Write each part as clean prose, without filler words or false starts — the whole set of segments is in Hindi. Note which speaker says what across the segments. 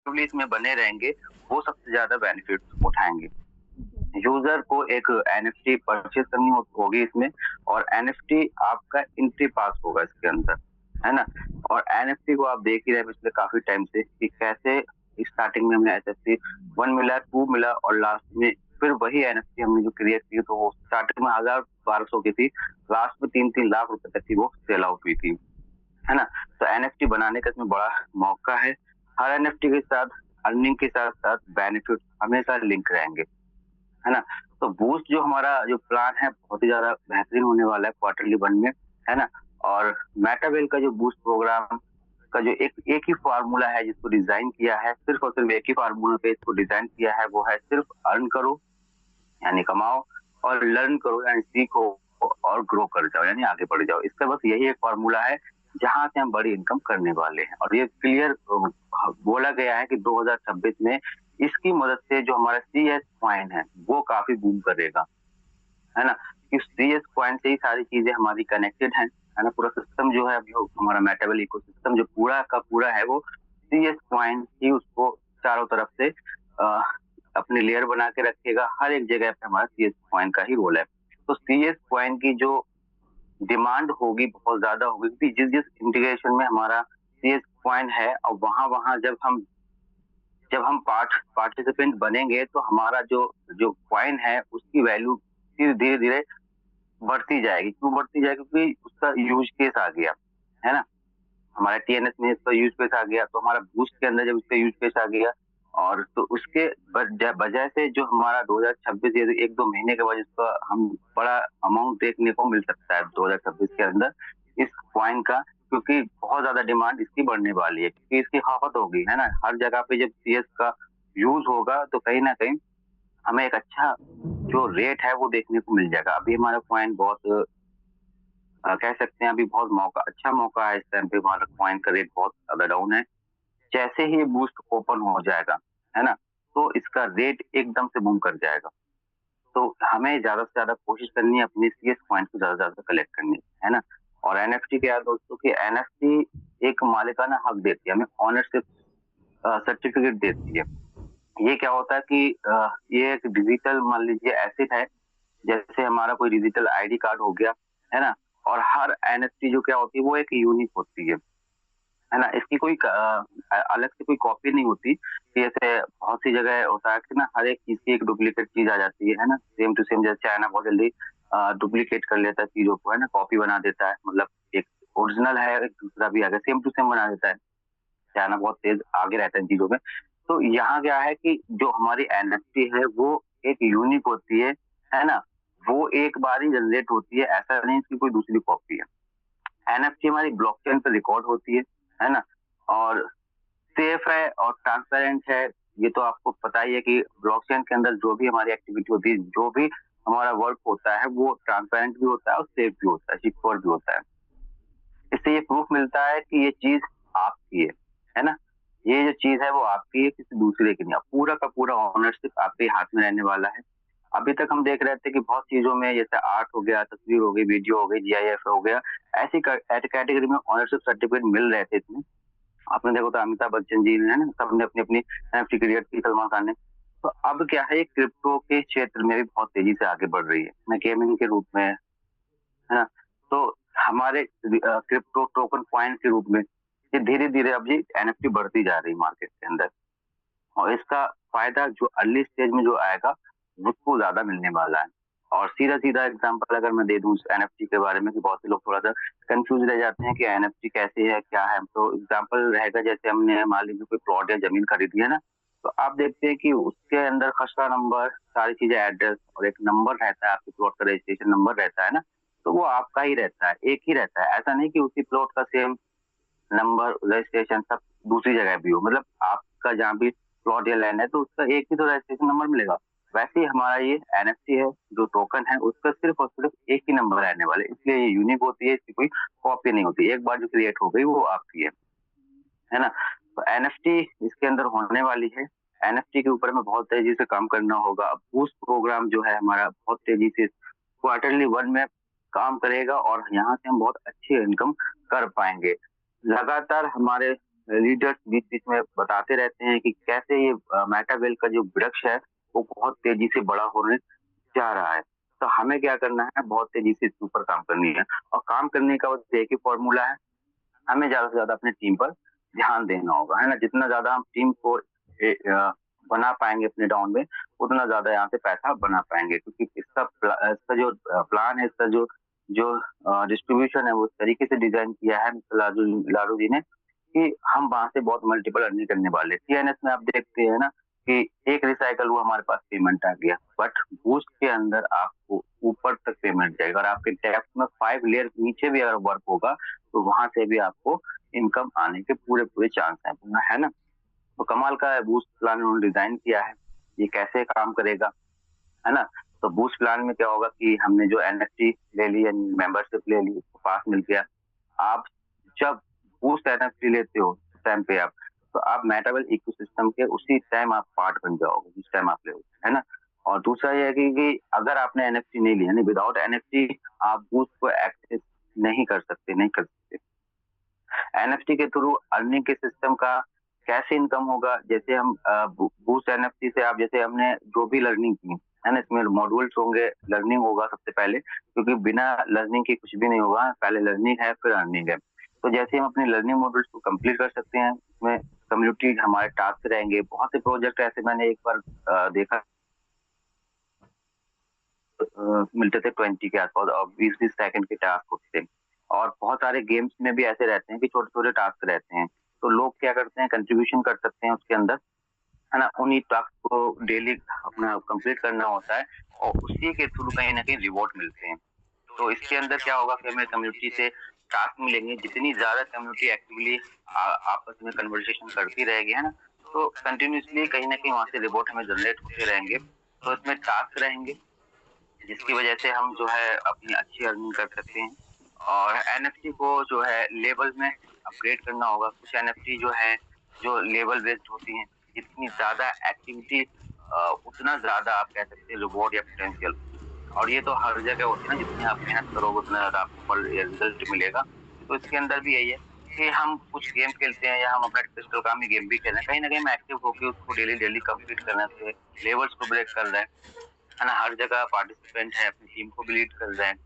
Speaker 1: इसमें बने रहेंगे, वो सबसे ज़्यादा बेनिफिट्स उठाएँगे। यूज़र को एक एनएफटी परचेज़ करनी होगी इसमें, और एनएफटी आपका एंट्री पास होगा इसके अंदर, है ना? और एनएफटी को आप देख ही रहे हैं पिछले काफ़ी टाइम से कि कैसे स्टार्टिंग में हमें एसएफटी 1 मिला, 2 मिला और लास्ट में फिर वही एनएफटी हमने जो क्रिएट की तो वो स्टार्टिंग में 1000-1200 की थी, लास्ट में 3-3 लाख रुपए तक की वो सेल आउट हुई थी, है ना? तो एनएफटी बनाने का इसमें बड़ा मौका है। हर एनएफटी के साथ अर्निंग के साथ-साथ बेनिफिट्स हमेशा लिंक रहेंगे। है ना? तो बूस्ट जो हमारा जो प्लान है बहुत ही ज़्यादा बेहतरीन होने वाला है क्वार्टरली 1 में, है ना? और मेटावेल का जो बूस्ट प्रोग्राम का जो एक एक ही फ़ॉर्मूला है जिसको डिज़ाइन किया है, सिर्फ़ और सिर्फ़ एक ही फ़ॉर्मूला पे इसको डिज़ाइन किया है, वो है सिर्फ़ अर्न करो यानी कमाओ, और लर्न करो यानी सीखो, और ग्रो कर जाओ यानी आगे बढ़ जाओ। इसका बस यही एक फ़ॉर्मूला है जहाँ से हम बड़ी इनकम करने वाले हैं, और ये क्लियर बोला गया है कि 2026 में इसकी मदद से जो हमारा सीएस कॉइन है, वो काफ़ी बूम करेगा, है ना? इस सीएस कॉइन से ही सारी चीज़ें हमारी कनेक्टेड हैं, है ना? पूरा सिस्टम जो है जो हमारा मेटावेल इकोसिस्टम जो पूरा का पूरा है वो सीएस कॉइन ही उसको चारों तरफ से अ, अपनी लेयर बना के रखेगा। हर एक जगह पे हमारा सीएस कॉइन का ही रोल है। तो सीएस कॉइन की जो डिमांड होगी बहुत ज़्यादा होगी, क्योंकि जिस-जिस इंटीग्रेशन में हमारा सीएस कॉइन है और वहाँ-वहाँ जब हम पार्टिसिपेंट बनेंगे तो हमारा जो जो कॉइन है उसकी वैल्यू फिर धीरे-धीरे बढ़ती जाएगी। क्यों बढ़ती जाएगी? क्योंकि उसका यूज़ केस आ गया, है ना? हमारे टीएनएस में इसका यूज़ केस आ गया, तो हमारा बूस्ट के अंदर जब इसका यूज़ केस आ गया, और तो उसके वजह से जो हमारा 2026 ये 1-2 महीने के बाद इसका हम बड़ा अमाउंट देखने को मिल सकता है 2026 के अंदर इस कॉइन का, क्योंकि बहुत ज़्यादा डिमांड इसकी बढ़ने वाली है, क्योंकि इसकी खपत होगी, है ना? हर जगह पे जब सीएस का यूज़ होगा तो कहीं न कहीं हमें एक अच्छा जो रेट है वो देखने को मिल जाएगा। अभी हमारा कॉइन बहुत कह सकते हैं अभी बहुत अच्छा मौका है, इस टाइम पे हमारा कॉइन का रेट बहुत ज़्यादा डाउन है। जैसे ही बूस्ट ओपन हो जाएगा, है ना? तो इसका रेट एकदम से बूम कर जाएगा। तो हमें ज़्यादा से ज़्यादा कोशिश करनी है अपनी सीएस कॉइन को ज़्यादा से ज़्यादा कलेक्ट करनी है ना? और एनएफटी क्या है दोस्तों कि एनएफटी एक मालिकाना हक देती है, हमें ओनरशिप सर्टिफिकेट देती है। ये क्या होता है कि ये एक डिजिटल मान लीजिए एसेट है, जैसे हमारा कोई डिजिटल आईडी कार्ड हो गया, है ना? और हर एनएफटी जो क्या होती है वो एक यूनिक होती है ना? इसकी कोई अलग से कोई कॉपी नहीं होती, कि जैसे बहुत सी जगह होता है कि ना हर एक चीज़ की एक डुप्लीकेट चीज़ आ जाती है ना? सेम टू सेम, जैसे चाइना बहुत जल्दी डुप्लीकेट कर लेता है चीज़ों को, है ना? कॉपी बना देता है, मतलब एक ओरिजिनल है, एक दूसरा भी आ गया, सेम टू सेम बना देता है। चाइना बहुत तेज़ आगे रहता है इन चीज़ों में। तो यहाँ क्या है कि जो हमारी एनएफटी है वो एक यूनिक होती है ना? वो एक बार ही जनरेट होती है, ऐसा नहीं इसकी कोई दूसरी कॉपी है। एनएफटी हमारी ब्लॉकचेन पे रिकॉर्ड होती है ना? और सेफ है और ट्रांसपेरेंट है। ये तो आपको पता ही है कि ब्लॉकचेन के अंदर जो भी हमारी एक्टिविटी होती है, जो भी हमारा वर्क होता है, वो ट्रांसपेरेंट भी होता है और सेफ भी होता है, सिक्योर भी होता है। इससे ये प्रूफ मिलता है कि ये चीज़ आपकी है ना? ये जो चीज़ है वो आपकी है, किसी दूसरे की नहीं। अब पूरा का पूरा ओनरशिप आपके हाथ में रहने वाला है। अभी तक हम देख रहे थे कि बहुत चीज़ों में जैसे आर्ट हो गया, तस्वीर हो गई, वीडियो हो गई, जीआईएफ हो गया, ऐसी कैटेगरी में ओनरशिप सर्टिफिकेट मिल रहे थे इसमें। आपने देखा था अमिताभ बच्चन जी ने, है ना? सबने अपनी-अपनी एनएफटी क्रिएट की, सलमान खान ने। तो अब क्या है, क्रिप्टो के क्षेत्र में भी बहुत तेज़ी से आगे बढ़ रही है। ना गेमिंग के रूप में, है ना? तो हमारे क्रिप्टो टोकन कॉइन के रूप में ये धीरे-धीरे अब ये एनएफटी बढ़ती जा रही है मार्केट के अंदर, और इसका फ़ायदा जो अर्ली स्टेज में जो आएगा, उसको ज़्यादा मिलने वाला है। और सीधा-सीधा एग्ज़ाम्पल अगर मैं दे दूँ इस एनएफटी के बारे में, कि बहुत से लोग थोड़ा-सा कन्फ्यूज़ रह जाते हैं कि एनएफटी कैसे है, क्या है? तो एग्ज़ाम्पल रहेगा, जैसे हमने मान लीजिए कोई प्लॉट या ज़मीन खरीदी है ना, तो आप देखते हैं कि उसके अंदर खसरा नंबर, सारी चीज़ें, एड्रेस और एक नंबर रहता है, आपके प्लॉट का रजिस्ट्रेशन नंबर रहता है ना, तो वो आपका ही रहता है, एक ही रहता है। ऐसा नहीं कि उसी प्लॉट का सेम नंबर, रजिस्ट्रेशन सब दूसरी जगह भी हो। मतलब आपका जहाँ भी प्लॉट या लैंड है तो उसका एक ही तो रजिस्ट्रेशन नंबर मिलेगा। वैसे ही हमारा ये एनएफटी है, जो टोकन है, उसका सिर्फ़ और सिर्फ़ एक ही नंबर रहने वाला है। इसलिए ये यूनिक होती है, इसकी कोई कॉपी नहीं होती। एक बार जो क्रिएट हो गई वो आपकी है ना? तो एनएफटी इसके अंदर होने वाली है। एनएफटी के ऊपर हमें बहुत तेज़ी से काम करना होगा। अब बूस्ट प्रोग्राम जो है हमारा बहुत तेज़ी से क्वार्टरली 1 में काम करेगा, और यहाँ से हम बहुत अच्छी इनकम कर पाएँगे। लगातार हमारे लीडर्स बीच बीच में बताते रहते हैं कि कैसे ये मेटावेल का जो वृक्ष है वो बहुत तेजी से बड़ा होने जा रहा है। तो हमें क्या करना है, बहुत तेजी से इसके ऊपर काम करनी है, और काम करने का बस एक ही फॉर्मूला है, हमें ज़्यादा से ज़्यादा अपनी टीम पर ध्यान देना होगा, है ना? जितना ज़्यादा हम टीम को बना पाएँगे अपने डाउन में, उतना ज़्यादा यहाँ से पैसा बना पाएँगे, क्योंकि इसका जो प्लान है, इसका जो जो डिस्ट्रीब्यूशन है, वो इस तरीके से डिज़ाइन किया है मिस्टर लालू जी ने, कि हम वहाँ से बहुत मल्टीपल अर्निंग करने वाले हैं। टीएनएस में आप देखते हैं ना कि एक रिसाइकल हुआ, हमारे पास पेमेंट आ गया, बट बूस्ट के अंदर आपको ऊपर तक पेमेंट जाएगा, और आपके टैक्स में 5 लेयर नीचे भी अगर वर्क होगा, तो वहाँ से भी आपको इनकम आने के पूरे-पूरे चांस हैं, है ना? तो कमाल का बूस्ट प्लान उन्होंने डिज़ाइन किया है, ये कैसे काम करेगा, है ना? तो बूस्ट प्लान में क्या होगा कि हमने जो एनएफटी ले ली या मेंबरशिप ले ली, उसको पास मिल गया। आप जब बूस्ट एनएफटी लेते हो, उस टाइम पे तो आप मेटावेल इकोसिस्टम के उसी टाइम आप पार्ट बन जाओगे, जिस टाइम आप ले, है ना? और दूसरा ये है कि अगर आपने एनएफटी नहीं लिया, यानी विदाउट एनएफटी आप बूस्ट को एक्सेस नहीं कर सकते, नहीं कर सकते। एनएफटी के थ्रू अर्निंग के सिस्टम का कैसे इनकम होगा, जैसे हम बूस्ट एनएफटी से आप, जैसे हमने जो भी लर्निंग की, है ना? इसमें मॉड्यूल्स होंगे, लर्निंग होगा सबसे पहले, क्योंकि बिना लर्निंग के कुछ भी नहीं होगा, पहले लर्निंग है फिर अर्निंग है। तो जैसे हम अपनी लर्निंग मॉड्यूल्स को कंप्लीट कर सकते हैं, इसमें कम्युनिटी हमारे टास्क रहेंगे, बहुत से प्रोजेक्ट ऐसे मैंने एक बार देखा, मिलते थे 20 के आसपास, और 20-20 सेकंड के टास्क होते थे। और बहुत सारे गेम्स में भी ऐसे रहते हैं कि छोटे-छोटे टास्क रहते हैं। तो लोग क्या करते हैं, कंट्रीब्यूशन कर सकते हैं उसके अंदर, है ना? उन्हीं टास्क को डेली अपना कंप्लीट करना होता है, और उसी के थ्रू कहीं न कहीं रिवॉर्ड मिलते हैं। तो इसके अंदर क्या होगा कि हमें कम्युनिटी से टास्क मिलेंगे, जितनी ज़्यादा कम्युनिटी एक्टिवली आपस में कन्वर्सेशन करती रहेगी, है ना? तो कंटिन्यूअसली कहीं न कहीं वहाँ से रिवॉर्ड हमें जनरेट होते रहेंगे। तो इसमें टास्क रहेंगे, जिसकी वजह से हम जो है अपनी अच्छी अर्निंग कर सकते हैं, और एनएफटी को जो है लेवल में अपग्रेड करना होगा। कुछ एनएफटी जो है, जो लेवल बेस्ड होती हैं, जितनी ज़्यादा एक्टिविटी उतना ज़्यादा आप कह सकते हैं रिवॉर्ड या पोटेंशियल, और ये तो हर जगह होती है ना, जितनी आप मेहनत करोगे उतना ज़्यादा आपको फल या रिजल्ट मिलेगा। तो इसके अंदर भी यही है कि हम कुछ गेम खेलते हैं, या हम अपना पिस्टलगामी गेम भी खेल रहे हैं, कहीं न कहीं हम एक्टिव होके उसको डेली कंप्लीट करने से लेवल्स को ब्रेक कर रहे हैं। है ना? हर जगह पार्टिसिपेंट है, अपनी टीम को भी लीड कर रहे हैं,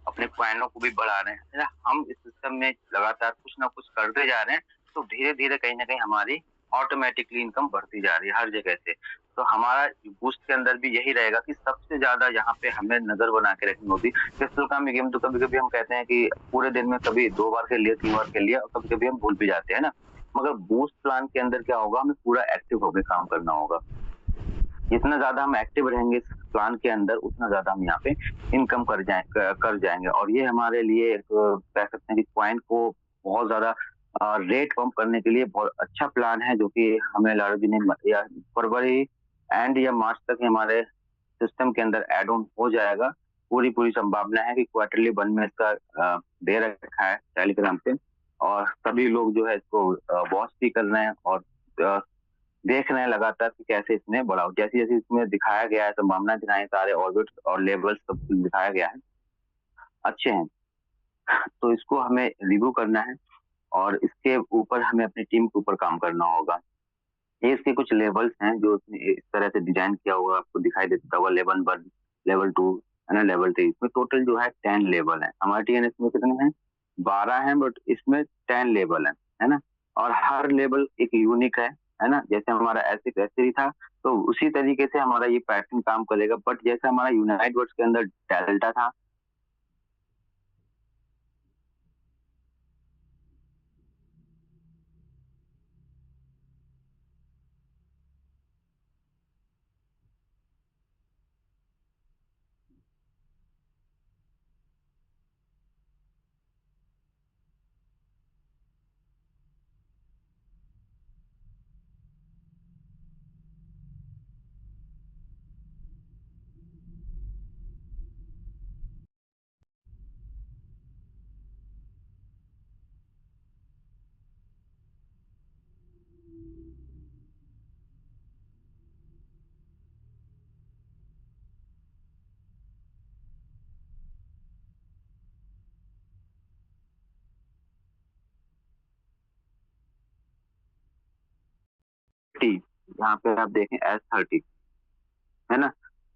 Speaker 1: अपने कॉइनों को भी बढ़ा रहे हैं, है ना? हम इस सिस्टम में लगातार कुछ ना कुछ करते जा रहे हैं, तो धीरे-धीरे कहीं न कहीं हमारी ऑटोमैटिकली इनकम बढ़ती जा रही है हर जगह से। तो हमारा बूस्ट के अंदर भी यही रहेगा कि सबसे ज़्यादा यहाँ पे हमें नज़र बना के रखनी होगी। पिस्तौल का गेम तो कभी-कभी हम कहते हैं कि पूरे दिन में कभी 2 बार खेल लिया, 3 बार खेल लिया, और कभी-कभी हम भूल भी जाते हैं ना? मगर बूस्ट प्लान के अंदर क्या होगा, हमें पूरा एक्टिव होके काम करना होगा। जितना ज़्यादा हम एक्टिव रहेंगे इस प्लान के अंदर, उतना ज़्यादा हम यहाँ पे इनकम कर जाएँगे, और ये हमारे लिए एक कह सकते हैं कि पॉइंट को बहुत ज़्यादा रेट पंप करने के लिए बहुत अच्छा प्लान है, जो कि हमें लालू जी ने या फरवरी एंड या मार्च तक हमारे सिस्टम के अंदर ऐड ऑन हो जाएगा। पूरी-पूरी संभावना है कि क्वार्टरली 1 में इसका दे रखा है टेलीग्राम पे, और सभी लोग जो है इसको वॉच भी कर रहे हैं, और अ, देख रहे हैं लगातार कि कैसे इसमें बढ़ाव, जैसे-जैसे इसमें दिखाया गया है, संभावना दिखाई, सारे ऑर्बिट्स और लेवल्स सब कुछ दिखाया गया है, अच्छे हैं। तो इसको हमें रिव्यू करना है, और इसके ऊपर हमें अपनी टीम के ऊपर काम करना होगा। ये इसके कुछ लेवल्स हैं जो इसमें इस तरह से डिज़ाइन किया हुआ आपको दिखाई देता होगा, लेवल 1, लेवल 2, है ना, लेवल 3, इसमें टोटल जो है 10 लेवल हैं। हमारे टीएनएस में कितने हैं? 12 हैं, बट इसमें 10 लेवल हैं, है ना? और हर लेवल एक यूनिक है ना? जैसे हमारा एसिड एसिडी था, तो उसी तरीके से हमारा ये पैटर्न काम करेगा, बट जैसे हमारा यूनाइट वर्ड्स के अंदर डेल्टा था, 30, यहाँ पे आप देखें S30, है ना।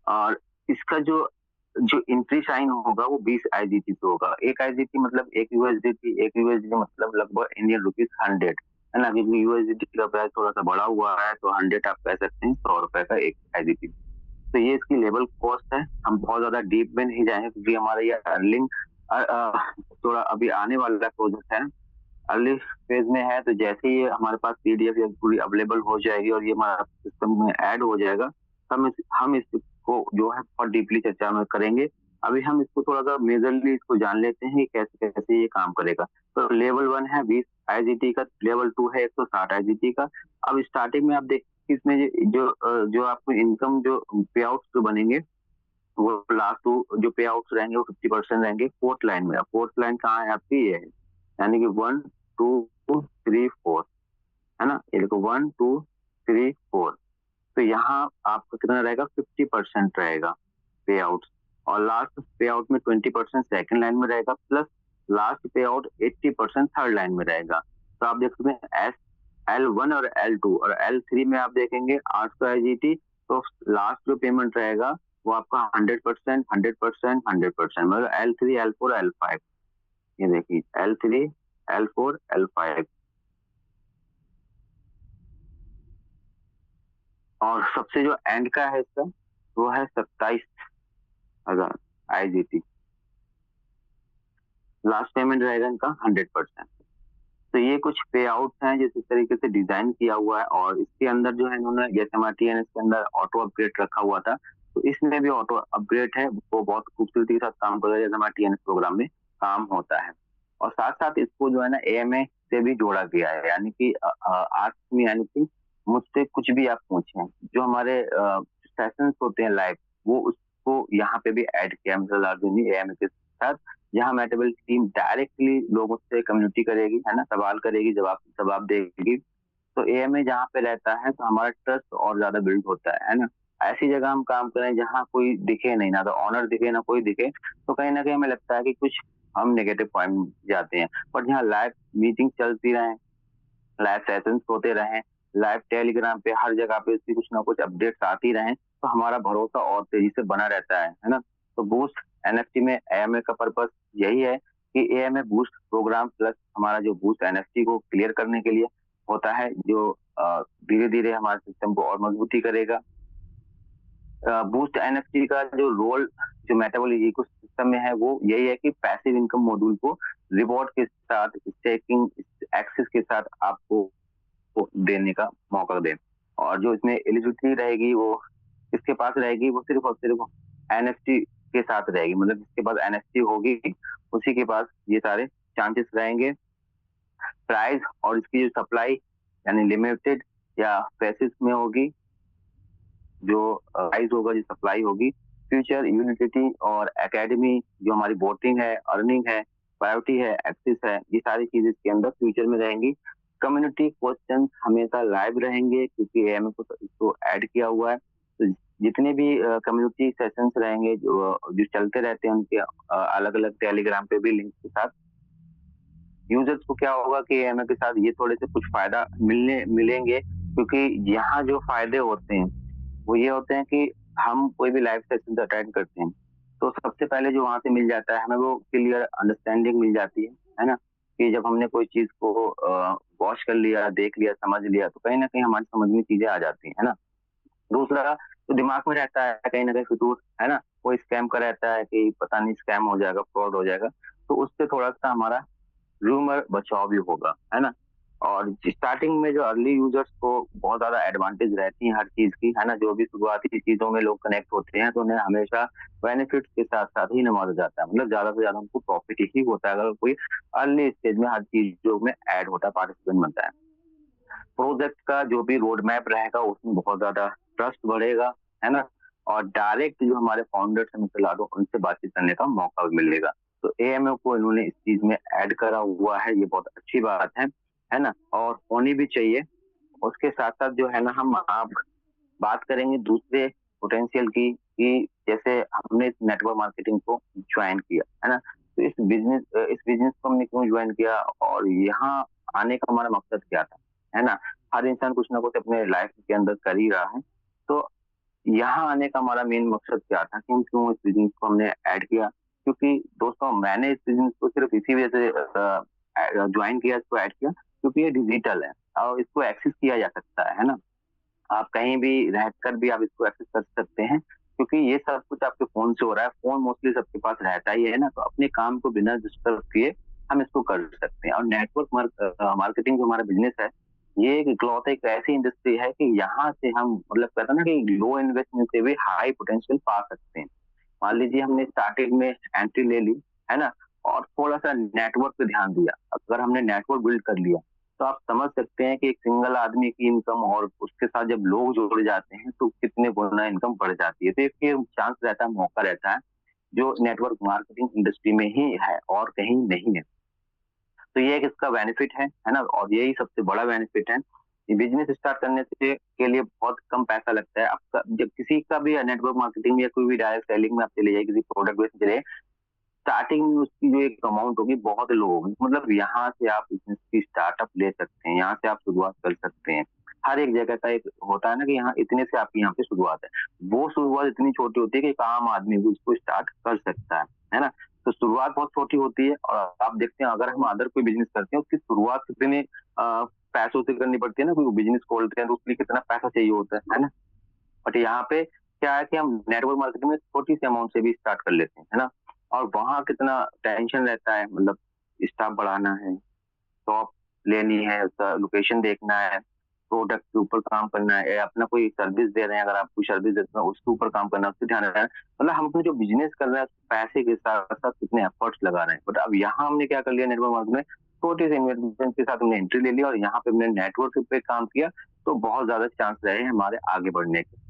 Speaker 1: और इसका जो जो एंट्री साइन होगा वो 20 IGT पे होगा। एक IGT मतलब एक USDT, एक USDT मतलब लगभग इंडियन रुपीज 100, है ना। क्योंकि USDT का प्राइस थोड़ा सा बढ़ा हुआ है, तो 100 आप कह सकते हैं, 100 रुपए का एक IGT। तो ये इसकी लेवल कॉस्ट है। हम बहुत ज्यादा डीप में नहीं जाएंगे क्योंकि हमारा ये अर्निंग थोड़ा अभी आने वाला प्रोजेक्ट है, अर्ली फेज में है। तो जैसे ही हमारे पास PDF या पूरी अवेलेबल हो जाएगी और ये हमारा सिस्टम में ऐड हो जाएगा, हम इसको जो है बहुत डीपली चर्चा में करेंगे। अभी हम इसको थोड़ा सा मेजरली इसको जान लेते हैं कि कैसे कैसे ये काम करेगा। तो लेवल 1 है 20 IGT का, लेवल 2 है 160 IGT का। अब स्टार्टिंग में आप देखिए इसमें जो आपको इनकम जो पे आउट जो बनेंगे, वो लास्ट टू जो पे आउट रहेंगे वो 50% रहेंगे फोर्थ लाइन में। फोर्थ लाइन कहाँ है आपकी, ये है, यानी कि 1 2 3 4, है ना। ये देखो 1 2 3 4। तो यहाँ आपका कितना रहेगा, 50% रहेगा पे आउट। और लास्ट पे आउट में 20% सेकंड लाइन में रहेगा, प्लस लास्ट पे आउट 80% थर्ड लाइन में रहेगा। तो आप देख सकते हैं L1 और L2 और L3 में आप देखेंगे 800 IGT। तो लास्ट जो पेमेंट रहेगा वो आपका 100%, 100%, 100%, मतलब L3 L4 L5। ये देखिए L3 L4 L5। और सबसे जो एंड का है इसका, वो है 27,000 IGT। लास्ट पेमेंट रहेगा इनका 100%। तो ये कुछ पे आउट हैं जिस तरीके से डिजाइन किया हुआ है। और इसके अंदर जो है इन्होंने, जैसे हमारा TNS के अंदर ऑटो अपग्रेड रखा हुआ था, तो इसमें भी ऑटो अपग्रेड है, वो बहुत खूबसूरती के साथ काम कर रहा है, जैसे हमारा TNS प्रोग्राम में काम होता है। और साथ साथ इसको जो है ना AMA से भी जोड़ा गया है, यानी कि आस्क मी एनीथिंग, मुझसे कुछ भी आप पूछें। जो हमारे सेशंस होते हैं लाइव, वो उसको यहाँ पे भी ऐड किया है AMA के साथ। यहाँ मेटाबल टीम डायरेक्टली लोगों से कम्युनिटी करेगी, है ना, सवाल करेगी, जवाब देगी। तो AMA जहाँ पे रहता है तो हमारा ट्रस्ट और ज्यादा बिल्ड होता है ना। ऐसी जगह हम काम करें जहाँ कोई दिखे नहीं, ना तो ऑनर दिखे ना कोई दिखे, तो कहीं ना कहीं हमें लगता है कि कुछ हम नेगेटिव पॉइंट जाते हैं। पर जहाँ लाइव मीटिंग चलती रहे, लाइव सेशंस होते रहे, लाइव टेलीग्राम पे हर जगह पे इसकी कुछ ना कुछ अपडेट्स आती रहे, तो हमारा भरोसा और तेजी से बना रहता है ना। तो बूस्ट NFT में AMA का पर्पस यही है कि AMA बूस्ट प्रोग्राम प्लस हमारा जो बूस्ट NFT को क्लियर करने के लिए होता है, जो धीरे धीरे हमारे सिस्टम को और मजबूती करेगा। बूस्ट NFT का जो रोल जो मेटाबॉल इकोसिस्टम में है, वो यही है कि पैसिव इनकम मॉड्यूल को रिवॉर्ड के साथ, स्टेकिंग एक्सेस के साथ आपको देने का मौका दें। और जो इसमें एलिजिबिलिटी रहेगी वो इसके पास रहेगी, वो सिर्फ और सिर्फ NFT के साथ रहेगी। मतलब जिसके पास NFT होगी उसी के पास ये सारे चांसेस रहेंगे। प्राइस और इसकी जो सप्लाई यानी लिमिटेड या पैसेज में होगी, जो प्राइस होगा, जो सप्लाई होगी। फ्यूचर यूनिटी और एकेडमी जो हमारी वोटिंग है, अर्निंग है, प्रायोरिटी है, एक्सेस है, ये सारी चीजें इसके अंदर फ्यूचर में रहेंगी। कम्युनिटी क्वेश्चन हमेशा लाइव रहेंगे क्योंकि AMA को इसको ऐड किया हुआ है। तो जितने भी कम्युनिटी सेशंस रहेंगे जो चलते रहते हैं उनके अलग अलग टेलीग्राम पे भी लिंक के साथ, यूजर्स को क्या होगा कि AMA के साथ ये थोड़े से कुछ फायदा मिलेंगे। क्योंकि यहाँ जो फायदे होते हैं वो ये होते हैं कि हम कोई भी लाइव सेशन अटेंड करते हैं तो सबसे पहले जो वहां से मिल जाता है हमें, वो क्लियर अंडरस्टैंडिंग मिल जाती है ना। कि जब हमने कोई चीज को वॉच कर लिया, देख लिया, समझ लिया, तो कहीं ना कहीं हमारी समझ में चीजें आ जाती है ना। दूसरा तो दिमाग में रहता है कहीं ना कहीं फितूर, है ना, कोई स्कैम का रहता है कि पता नहीं स्कैम हो जाएगा, फ्रॉड हो जाएगा, तो उससे थोड़ा सा हमारा रूमर बचाव भी होगा, है ना। और स्टार्टिंग में जो अर्ली यूजर्स को बहुत ज्यादा एडवांटेज रहती है हर चीज की, है ना। जो भी शुरुआती चीजों में लोग कनेक्ट होते हैं तो उन्हें हमेशा बेनिफिट्स के साथ साथ ही नवाजा जाता है। मतलब ज्यादा से ज्यादा उनको प्रॉफिट ही होता है अगर कोई अर्ली स्टेज में हर चीजों में ऐड होता है, पार्टिसिपेंट बनता है। प्रोजेक्ट का जो भी रोड मैप रहेगा उसमें बहुत ज्यादा ट्रस्ट बढ़ेगा, है ना। और डायरेक्ट जो हमारे फाउंडर्स हैं मिस्टर लाडो, उनसे बातचीत करने का मौका मिलेगा। तो AMA को इन्होंने इस चीज में ऐड करा हुआ है, ये बहुत अच्छी बात है ना, और होनी भी चाहिए। उसके साथ साथ जो है ना, हम आप बात करेंगे दूसरे पोटेंशियल की, कि जैसे हमने इस नेटवर्क मार्केटिंग को ज्वाइन किया, है ना। तो इस बिजनेस को हमने क्यों ज्वाइन किया और यहाँ आने का हमारा मकसद क्या था, है ना। हर इंसान कुछ ना कुछ अपने लाइफ के अंदर कर ही रहा है। तो यहाँ आने का हमारा मेन मकसद क्या था कि हम क्यों इस बिज़नेस को हमने ऐड किया? क्योंकि दोस्तों मैंने इस बिज़नेस को सिर्फ़ इसी वजह से जॉइन किया, इसको ऐड किया क्योंकि ये डिजिटल है और इसको एक्सेस किया जा सकता है ना? आप कहीं भी रहकर भी आप इसको एक्सेस कर सकते हैं क्योंकि ये सब कुछ आपके फ़ोन से हो रहा है। फ़ोन मोस्टली सबके पास रहता ही है ना, तो अपने काम को बिना डिस्टर्ब किए हम इसको कर सकते हैं। और नेटवर्क मार्केटिंग जो हमारा बिज़नेस है, ये एक इकलौता एक ऐसी इंडस्ट्री है कि यहाँ से हम मतलब कहते हैं ना कि लो इन्वेस्टमेंट से भी हाई पोटेंशियल पा सकते हैं। मान लीजिए हमने स्टार्टिंग में एंट्री ले ली, है ना? और थोड़ा-सा नेटवर्क पे ध्यान दिया। अगर हमने नेटवर्क बिल्ड कर लिया, तो आप समझ सकते हैं कि एक सिंगल आदमी की इनकम और उसके साथ जब लोग जुड़ जाते हैं, तो कितने गुना इनकम बढ़ जाती है। तो एक ये चांस रहता है, मौका रहता है, जो नेटवर्क मार्केटिंग इंडस्ट्री में ही है और कहीं नहीं है। तो ये एक इसका बेनिफिट है ना? और यही सबसे बड़ा बेनिफिट है। ये बिज़नेस स्टार्ट करने से के लिए बहुत कम पैसा लगता है। आपका जब किसी का भी नेटवर्क मार्केटिंग या कोई भी डायरेक्ट सेलिंग में आप चले जाइए, किसी प्रोडक्ट बेचने चले, स्टार्टिंग में उसकी जो एक अमाउंट होगी बहुत लो होगी। मतलब यहाँ से आप बिज़नेस की स्टार्टअप ले सकते हैं, यहाँ से आप शुरुआत कर सकते हैं। हर एक जगह का एक होता है ना कि यहाँ इतने से आपकी यहाँ पे शुरुआत है। वो शुरुआत इतनी छोटी होती है कि एक आम आदमी भी उसको स्टार्ट कर सकता है ना? तो शुरुआत बहुत छोटी होती है और आप देखते हैं अगर हम अदर कोई बिज़नेस करते हैं उसकी शुरुआत कितने पैसों से करनी पड़ती है ना, कोई बिज़नेस खोलते हैं तो उसके लिए कितना पैसा चाहिए होता है ना? बट यहाँ पे क्या है कि हम नेटवर्क मार्केटिंग में छोटी सी अमाउंट से भी स्टार्ट कर लेते हैं, है ना? और वहाँ कितना टेंशन रहता है, मतलब स्टाफ बढ़ाना है, शॉप लेनी है, उसका लोकेशन देखना है, प्रोडक्ट के ऊपर काम करना है या अपना कोई सर्विस दे रहे हैं, अगर आप कोई सर्विस देते हैं उसके ऊपर काम करना है, उसपे ध्यान रखना है। मतलब हम अपने जो बिज़नेस कर रहे हैं, पैसे के साथ-साथ कितने एफर्ट्स लगा रहे हैं। बट अब यहाँ हमने क्या कर लिया नेटवर्क मार्केटिंग में, छोटे से इन्वेस्टमेंट के साथ हमने एंट्री ले ली और यहाँ पे हमने नेटवर्क पे काम किया, तो बहुत ज़्यादा चांस रहे हमारे आगे बढ़ने के।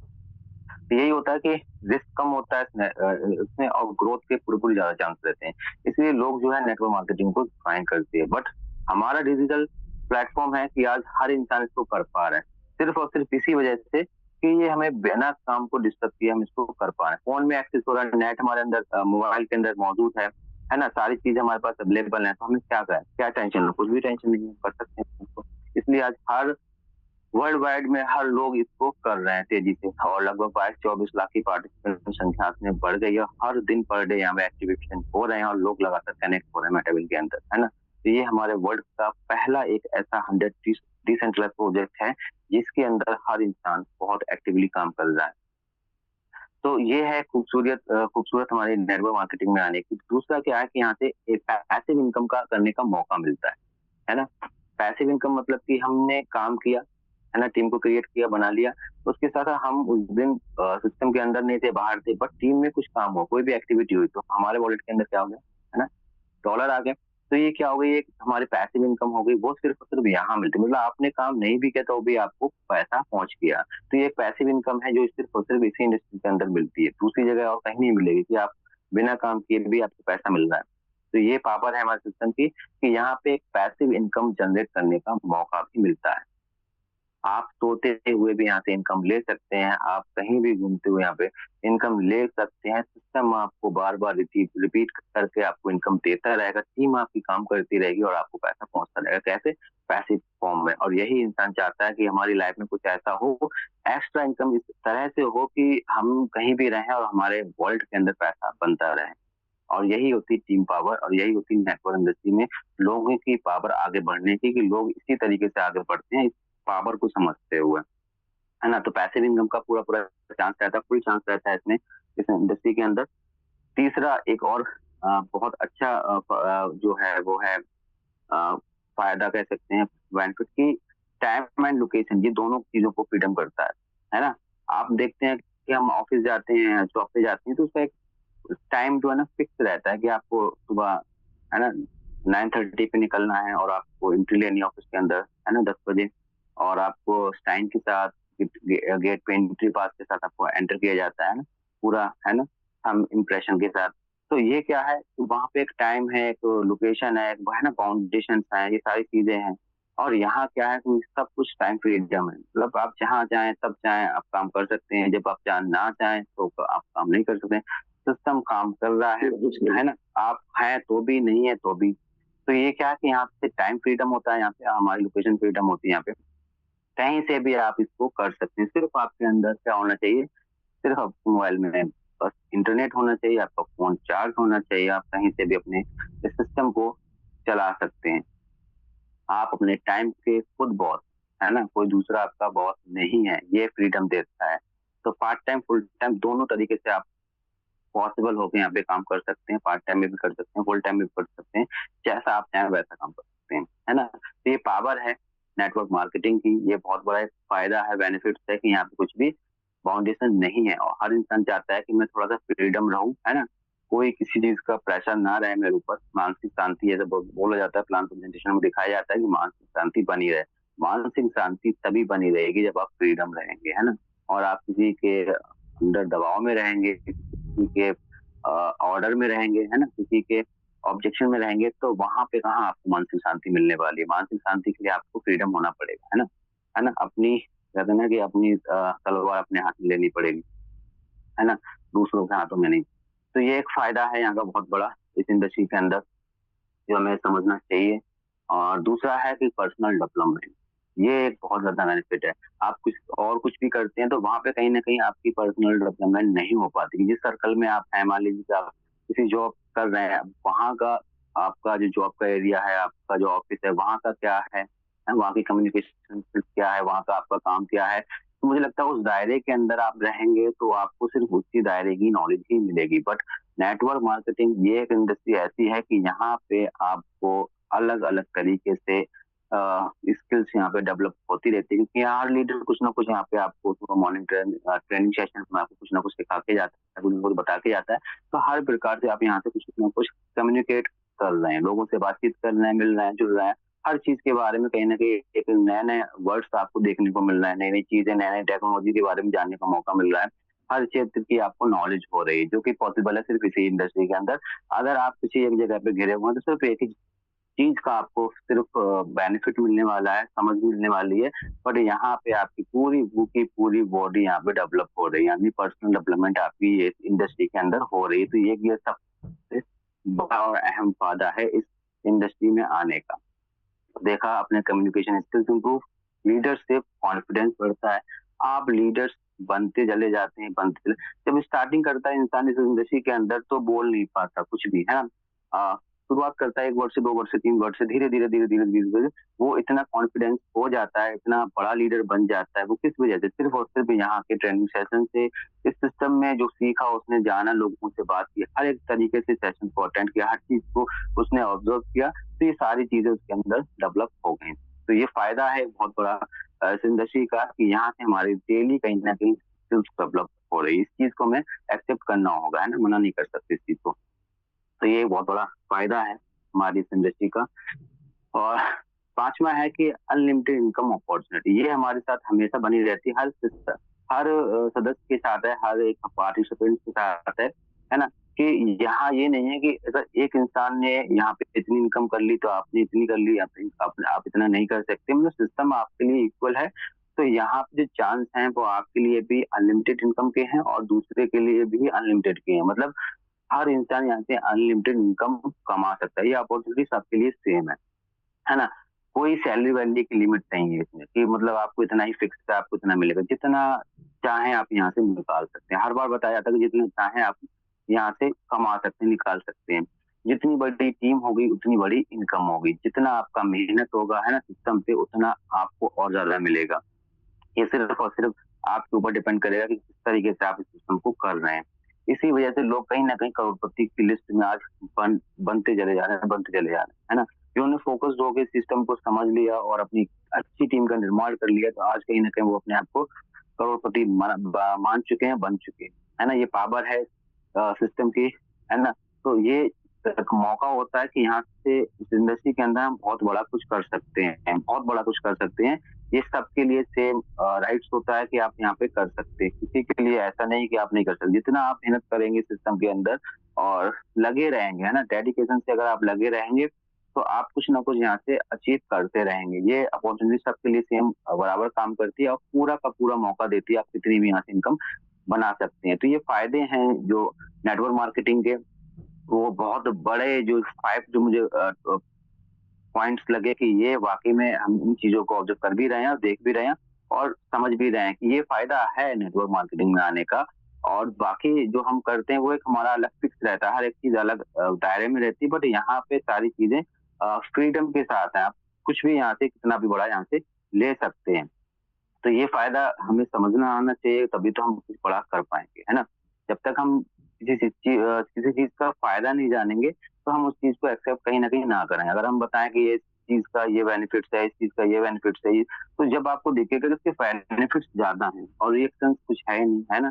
Speaker 1: तो यही होता है कि रिस्क कम होता है इसमें और ग्रोथ के पूरे-पूरे ज़्यादा चांस रहते हैं। इसलिए लोग जो है नेटवर्क मार्केटिंग को ज्वाइन करते हैं। बट हमारा डिजिटल प्लेटफ़ॉर्म है कि आज हर इंसान इसको कर पा रहा है। सिर्फ़ और सिर्फ़ इसी वजह से कि ये हमें बिना काम को डिस्टर्ब किए हम इसको कर पा रहे हैं। फ़ोन में एक्सेस हो रहा है, नेट हमारे अंदर मोबाइल के अंदर मौजूद है ना? सारी चीज़ें हमारे पास अवेलेबल हैं, तो हमें क्या करें? क्या टेंशन लो? कुछ भी टेंशन नहीं है, कर सकते हैं इसको। इसलिए आज हर वर्ल्ड वाइड में हर लोग इसको कर रहे हैं तेजी से और लगभग 22-24 लाख की पार्टिसिपेंट संख्या में बढ़ गई है। हर दिन पर डे यहाँ पे एक्टिवेशन हो रहे हैं और लोग लगातार कनेक्ट हो रहे हैं मेटाविल के अंदर, है ना? तो ये हमारे वर्ल्ड का पहला एक ऐसा 100 डिसेंट्रलाइज्ड प्रोजेक्ट है, जिसके अंदर हर इंसान बहुत एक्टिवली काम कर रहा है। तो ये है खूबसूरत हमारी नेटवर्क मार्केटिंग में आने की। दूसरा क्या है कि यहाँ से एक पैसिव इनकम का करने का मौका मिलता है ना? पैसिव इनकम मतलब कि हमने काम किया, है ना? टीम को क्रिएट किया, बना लिया, उसके साथ हम उस दिन सिस्टम के अंदर नहीं थे, बाहर थे, बट टीम में कुछ काम हुआ, कोई भी एक्टिविटी हुई, तो हमारे वॉलेट के अंदर क्या हो गया, है ना? डॉलर आ गए। तो ये क्या हो गई, एक हमारी पैसिव इनकम हो गई, वो सिर्फ़ और सिर्फ़ यहाँ मिलती है। मतलब आपने काम नहीं भी किया तो भी आपको पैसा पहुँच गया। तो ये एक पैसिव इनकम है जो सिर्फ़ और सिर्फ़ इसी इंडस्ट्री के अंदर मिलती है। दूसरी जगह और कहीं नहीं मिलेगी कि आप बिना काम किए भी आपको पैसा मिल रहा है। तो ये पावर है हमारे सिस्टम की कि यहाँ पे एक पैसिव इनकम जनरेट करने का मौका भी मिलता है। आप सोते हुए भी यहाँ से इनकम ले सकते हैं, आप कहीं भी घूमते हुए यहाँ पे इनकम ले सकते हैं। सिस्टम आपको बार-बार रिपीट रिपीट करके आपको इनकम देता रहेगा, टीम आपकी काम करती रहेगी और आपको पैसा पहुँचता रहेगा। कैसे? पैसिव फॉर्म में। और यही इंसान चाहता है कि हमारी लाइफ में कुछ ऐसा हो, एक्स्ट्रा इनकम इस तरह से हो कि हम कहीं भी रहें और हमारे वॉलेट के अंदर पैसा बनता रहे। और यही होती है टीम पावर और यही होती है नेटवर्क इंडस्ट्री में लोगों की पावर आगे बढ़ने की, कि लोग इसी तरीके से आगे बढ़ते हैं, इस पावर को समझते हुए, है ना? तो पैसिव इनकम का पूरा-पूरा चांस रहता है, फुल चांस रहता है इसमें, इस इंडस्ट्री के अंदर। तीसरा एक और बहुत अच्छा जो है वो है फ़ायदा कह सकते हैं, बेनिफिट की टाइम एंड लोकेशन, ये दोनों चीज़ों को फ्रीडम करता है ना? आप देखते हैं कि हम ऑफ़िस जाते हैं, जॉब पे जाते हैं, तो उसका एक टाइम जो है ना फिक्स रहता है कि आपको सुबह, है ना, 9:30 पे निकलना है और आपको एंट्री लेनी है ऑफिस के अंदर, है ना, 10 बजे, और आपको टाइम के साथ गेट पे एंट्री पास के साथ आपको एंटर किया जाता है ना, पूरा, है ना, हम इम्प्रेशन के साथ। तो ये क्या है, वहाँ पे एक टाइम है, एक लोकेशन है, एक है ना, बाउंडेशंस हैं, ये सारी चीज़ें हैं। और यहाँ क्या है कि सब कुछ टाइम फ्रीडम है। मतलब आप जहाँ चाहें तब चाहें आप काम कर सकते हैं, जब आप जहाँ ना चाहें तो आप काम नहीं कर सकते। सिस्टम काम कर रहा है ना? आप हैं तो भी, नहीं है तो भी। तो ये क्या है कि यहाँ पे टाइम फ्रीडम होता है, यहाँ पे हमारी लोकेशन फ्रीडम होती है यहाँ पे। कहीं से भी आप इसको कर सकते हैं। सिर्फ आपके अंदर क्या होना चाहिए, सिर्फ आपके मोबाइल में बस इंटरनेट होना चाहिए, आपका फ़ोन चार्ज होना चाहिए, आप कहीं से भी अपने इस सिस्टम को चला सकते हैं। आप अपने टाइम के खुद बॉस, है ना? कोई दूसरा आपका बॉस नहीं है, ये फ्रीडम देता है। तो पार्ट टाइम, फुल टाइम दोनों तरीके से आप पॉसिबल हो के यहाँ पे काम कर सकते हैं, पार्ट टाइम में भी कर सकते हैं, फुल टाइम में भी कर सकते हैं, जैसा आप चाहें वैसा काम कर सकते हैं, है ना? तो ये पावर है नेटवर्क मार्केटिंग की, ये बहुत बड़ा एक फ़ायदा है, बेनिफिट्स है कि यहाँ पे कुछ भी बाउंडेशन नहीं है और हर इंसान चाहता है कि मैं थोड़ा-सा फ्रीडम रहूँ, है ना? कोई किसी चीज़ का प्रेशर ना रहे मेरे ऊपर, मानसिक शांति ऐसे बोला जाता है, प्लान प्रेजेंटेशन में दिखाया जाता है कि मानसिक शांति बनी रहे। मानसिक शांति तभी बनी रहेगी जब आप फ्रीडम रहेंगे, है ना? और आप किसी के अंडर दबाव में रहेंगे, किसी के ऑर्डर में रहेंगे, है ना? किसी के ऑब्जेक्शन में रहेंगे, तो वहाँ पे कहाँ आपको मानसिक शांति मिलने वाली है। मानसिक शांति के लिए आपको फ्रीडम होना पड़ेगा, है ना? है ना? अपनी कहते हैं ना कि अपनी तलवार अपने हाथ में लेनी पड़ेगी, है ना? दूसरों के हाथों में नहीं। तो ये एक फ़ायदा है यहाँ का बहुत बड़ा इस इंडस्ट्री के अंदर, जो हमें समझना चाहिए। और दूसरा है कि पर्सनल डेवलपमेंट, ये एक बहुत ज़्यादा बेनिफिट है। आप कुछ भी करते हैं तो वहाँ पे कहीं न कहीं आपकी पर्सनल डेवलपमेंट नहीं हो पाती। जिस सर्कल में आप हैं, मान लीजिए कि आप किसी जॉब कर रहे हैं, वहाँ का आपका जो जॉब का एरिया है, आपका जो ऑफ़िस है, वहाँ का क्या है? वहाँ की कम्युनिकेशन स्किल्स क्या है? वहाँ का आपका काम क्या है? तो मुझे लगता है उस दायरे के अंदर आप रहेंगे तो आपको सिर्फ़ उसी दायरे की नॉलेज ही मिलेगी। बट नेटवर्क मार्केटिंग ये एक इंडस्ट्री ऐसी है कि यहाँ पे आपको अलग-अलग तरीके से स्किल्स यहाँ पे डेवलप होती रहती है, क्योंकि यहाँ हर लीडर कुछ ना कुछ यहाँ पे आपको सुबह मॉर्निंग ट्रेनिंग सेशन में आपको कुछ ना कुछ सिखा के जाता है, कुछ ना कुछ बता के जाता है। तो हर प्रकार से आप यहाँ से कुछ ना कुछ कम्युनिकेट कर रहे हैं, लोगों से बातचीत कर रहे हैं, मिल रहे हैं, जुड़ रहे हैं। हर चीज़ के बारे में कहीं न कहीं एक नए-नए वर्ड्स आपको देखने को मिल रहा है, नई-नई चीज़ें, नए-नए टेक्नोलॉजी के बारे में जानने का मौका मिल रहा है। हर क्षेत्र की आपको नॉलेज हो रही है, जो कि पॉसिबल है सिर्फ़ इसी इंडस्ट्री के अंदर। अगर आप किसी एक जगह पे घिरे हुए हैं, तो सिर्फ़ एक ही चीज़ का आपको सिर्फ़ बेनिफिट मिलने वाला है, समझ मिलने वाली है, बट यहाँ पे आपकी की पूरी बॉडी यहाँ पे डेवलप हो रही है, यानी पर्सनल डेवलपमेंट आपकी ये इंडस्ट्री के अंदर हो रही है। तो ये सबसे बड़ा और अहम फ़ायदा है इस इंडस्ट्री में आने का। देखा आपने, communication skills improve, leadership, confidence बढ़ता है। आप लीडर्स बनते चले जाते हैं, बनते चले जब स्टार्टिंग करता है इंसान इस इंडस्ट्री के अंदर तो बोल नहीं पाता कुछ भी, है ना? शुरुआत करता है 1 वर्ष से, 2 वर्ष से, 3 वर्ष से, धीरे-धीरे वो इतना कॉन्फिडेंस हो जाता है, इतना बड़ा लीडर बन जाता है। वो किस वजह से? सिर्फ़ और सिर्फ़ यहाँ के ट्रेनिंग सेशन से, इस सिस्टम में जो सीखा उसने, जाना, लोगों से बात की, हर एक तरीके से सेशन को अटेंड किया, हर चीज़ को उसने ऑब्ज़र्व किया, तो ये सारी चीज़ें उसके अंदर डेवलप हो गई। तो ये फ़ायदा है बहुत बड़ा इस इंडस्ट्री का कि यहाँ से हमारी डेली कहीं न कहीं स्किल्स डेवलप हो रही है। इस चीज़ को हमें एक्सेप्ट करना होगा, है ना? मना नहीं कर सकते इस चीज़ को। तो ये एक बहुत बड़ा फ़ायदा है हमारी इस इंडस्ट्री का। और 5वां है कि अनलिमिटेड इनकम अपॉर्च्युनिटी, ये हमारे साथ हमेशा बनी रहती है, हर सदस्य के साथ है, हर एक पार्टिसिपेंट के साथ है ना? कि यहाँ ये नहीं है कि अगर एक इंसान ने यहाँ पे इतनी इनकम कर ली तो आपने इतनी कर ली, आप इतना नहीं कर सकते, मतलब सिस्टम आपके लिए इक्वल है। तो यहाँ पे जो चांस हैं वो आपके लिए भी अनलिमिटेड इनकम के हैं और दूसरे के लिए भी अनलिमिटेड के हैं। मतलब हर इंसान यहाँ से अनलिमिटेड इनकम कमा सकता है, ये अपॉर्चुनिटी सबके लिए सेम है ना? कोई सैलरी वैल्यू की लिमिट नहीं है इसमें कि मतलब आपको इतना ही फिक्स है, आपको इतना मिलेगा। जितना चाहें आप यहाँ से निकाल सकते हैं। हर बार बताया जाता है कि जितना चाहें आप यहाँ से कमा सकते हैं, निकाल सकते हैं। जितनी बड़ी टीम होगी उतनी बड़ी इनकम होगी। जितना आपका मेहनत होगा, है ना, सिस्टम पे, उतना आपको और ज़्यादा मिलेगा। ये सिर्फ़ और सिर्फ़ आपके ऊपर डिपेंड करेगा कि किस तरीके से आप इस सिस्टम को कर रहे हैं। इसी वजह से लोग कहीं न कहीं करोड़पति की लिस्ट में आज बनते चले जा रहे हैं, बनते चले जा रहे हैं, है ना? जिन्होंने फ़ोकस्ड होके सिस्टम को समझ लिया और अपनी अच्छी टीम का निर्माण कर लिया, तो आज कहीं न कहीं वो अपने आप को करोड़पति मान चुके हैं, बन चुके हैं, है ना? ये पावर है सिस्टम की, है ना? तो ये एक मौका होता है कि यहाँ से इस इंडस्ट्री के अंदर हम बहुत बड़ा कुछ कर सकते हैं, बहुत बड़ा कुछ कर सकते हैं। ये सबके लिए सेम राइट्स होता है कि आप यहाँ पे कर सकते हैं। किसी के लिए ऐसा नहीं कि आप नहीं कर सकते। जितना आप मेहनत करेंगे सिस्टम के अंदर और लगे रहेंगे, है ना? डेडिकेशन से अगर आप लगे रहेंगे, तो आप कुछ ना कुछ यहाँ से अचीव करते रहेंगे। ये अपॉर्च्युनिटी सबके लिए सेम बराबर काम करती है और पूरा का पूरा मौका देती है, आप कितनी भी यहाँ से इनकम बना सकते हैं। तो ये फ़ायदे हैं जो नेटवर्क मार्केटिंग के, वो बहुत बड़े जो 5 जो मुझे पॉइंट्स लगे कि ये वाकई में हम इन चीजों को ऑब्जर्व कर भी रहे हैं और देख भी रहे हैं और समझ भी रहे हैं कि ये फायदा है नेटवर्क मार्केटिंग में आने का। और बाकी जो हम करते हैं वो एक हमारा अलग फिक्स रहता है, हर एक चीज अलग दायरे में रहती है, बट यहाँ पे सारी चीजें फ्रीडम के साथ है। आप कुछ भी यहाँ से कितना भी बड़ा यहाँ से ले सकते हैं। तो ये फायदा हमें समझना आना चाहिए, तभी तो हम कुछ बड़ा कर पाएंगे, है ना। जब तक हम किसी चीज का फायदा नहीं जानेंगे तो हम उस चीज को एक्सेप्ट कहीं ना कहीं ना करें। अगर हम बताएं कि ये चीज का ये बेनिफिट्स है, इस चीज का ये बेनिफिट्स है, तो जब आपको दिखेगा कि उसके बेनिफिट्स ज्यादा हैं और रिएक्शन कुछ है नहीं, है ना,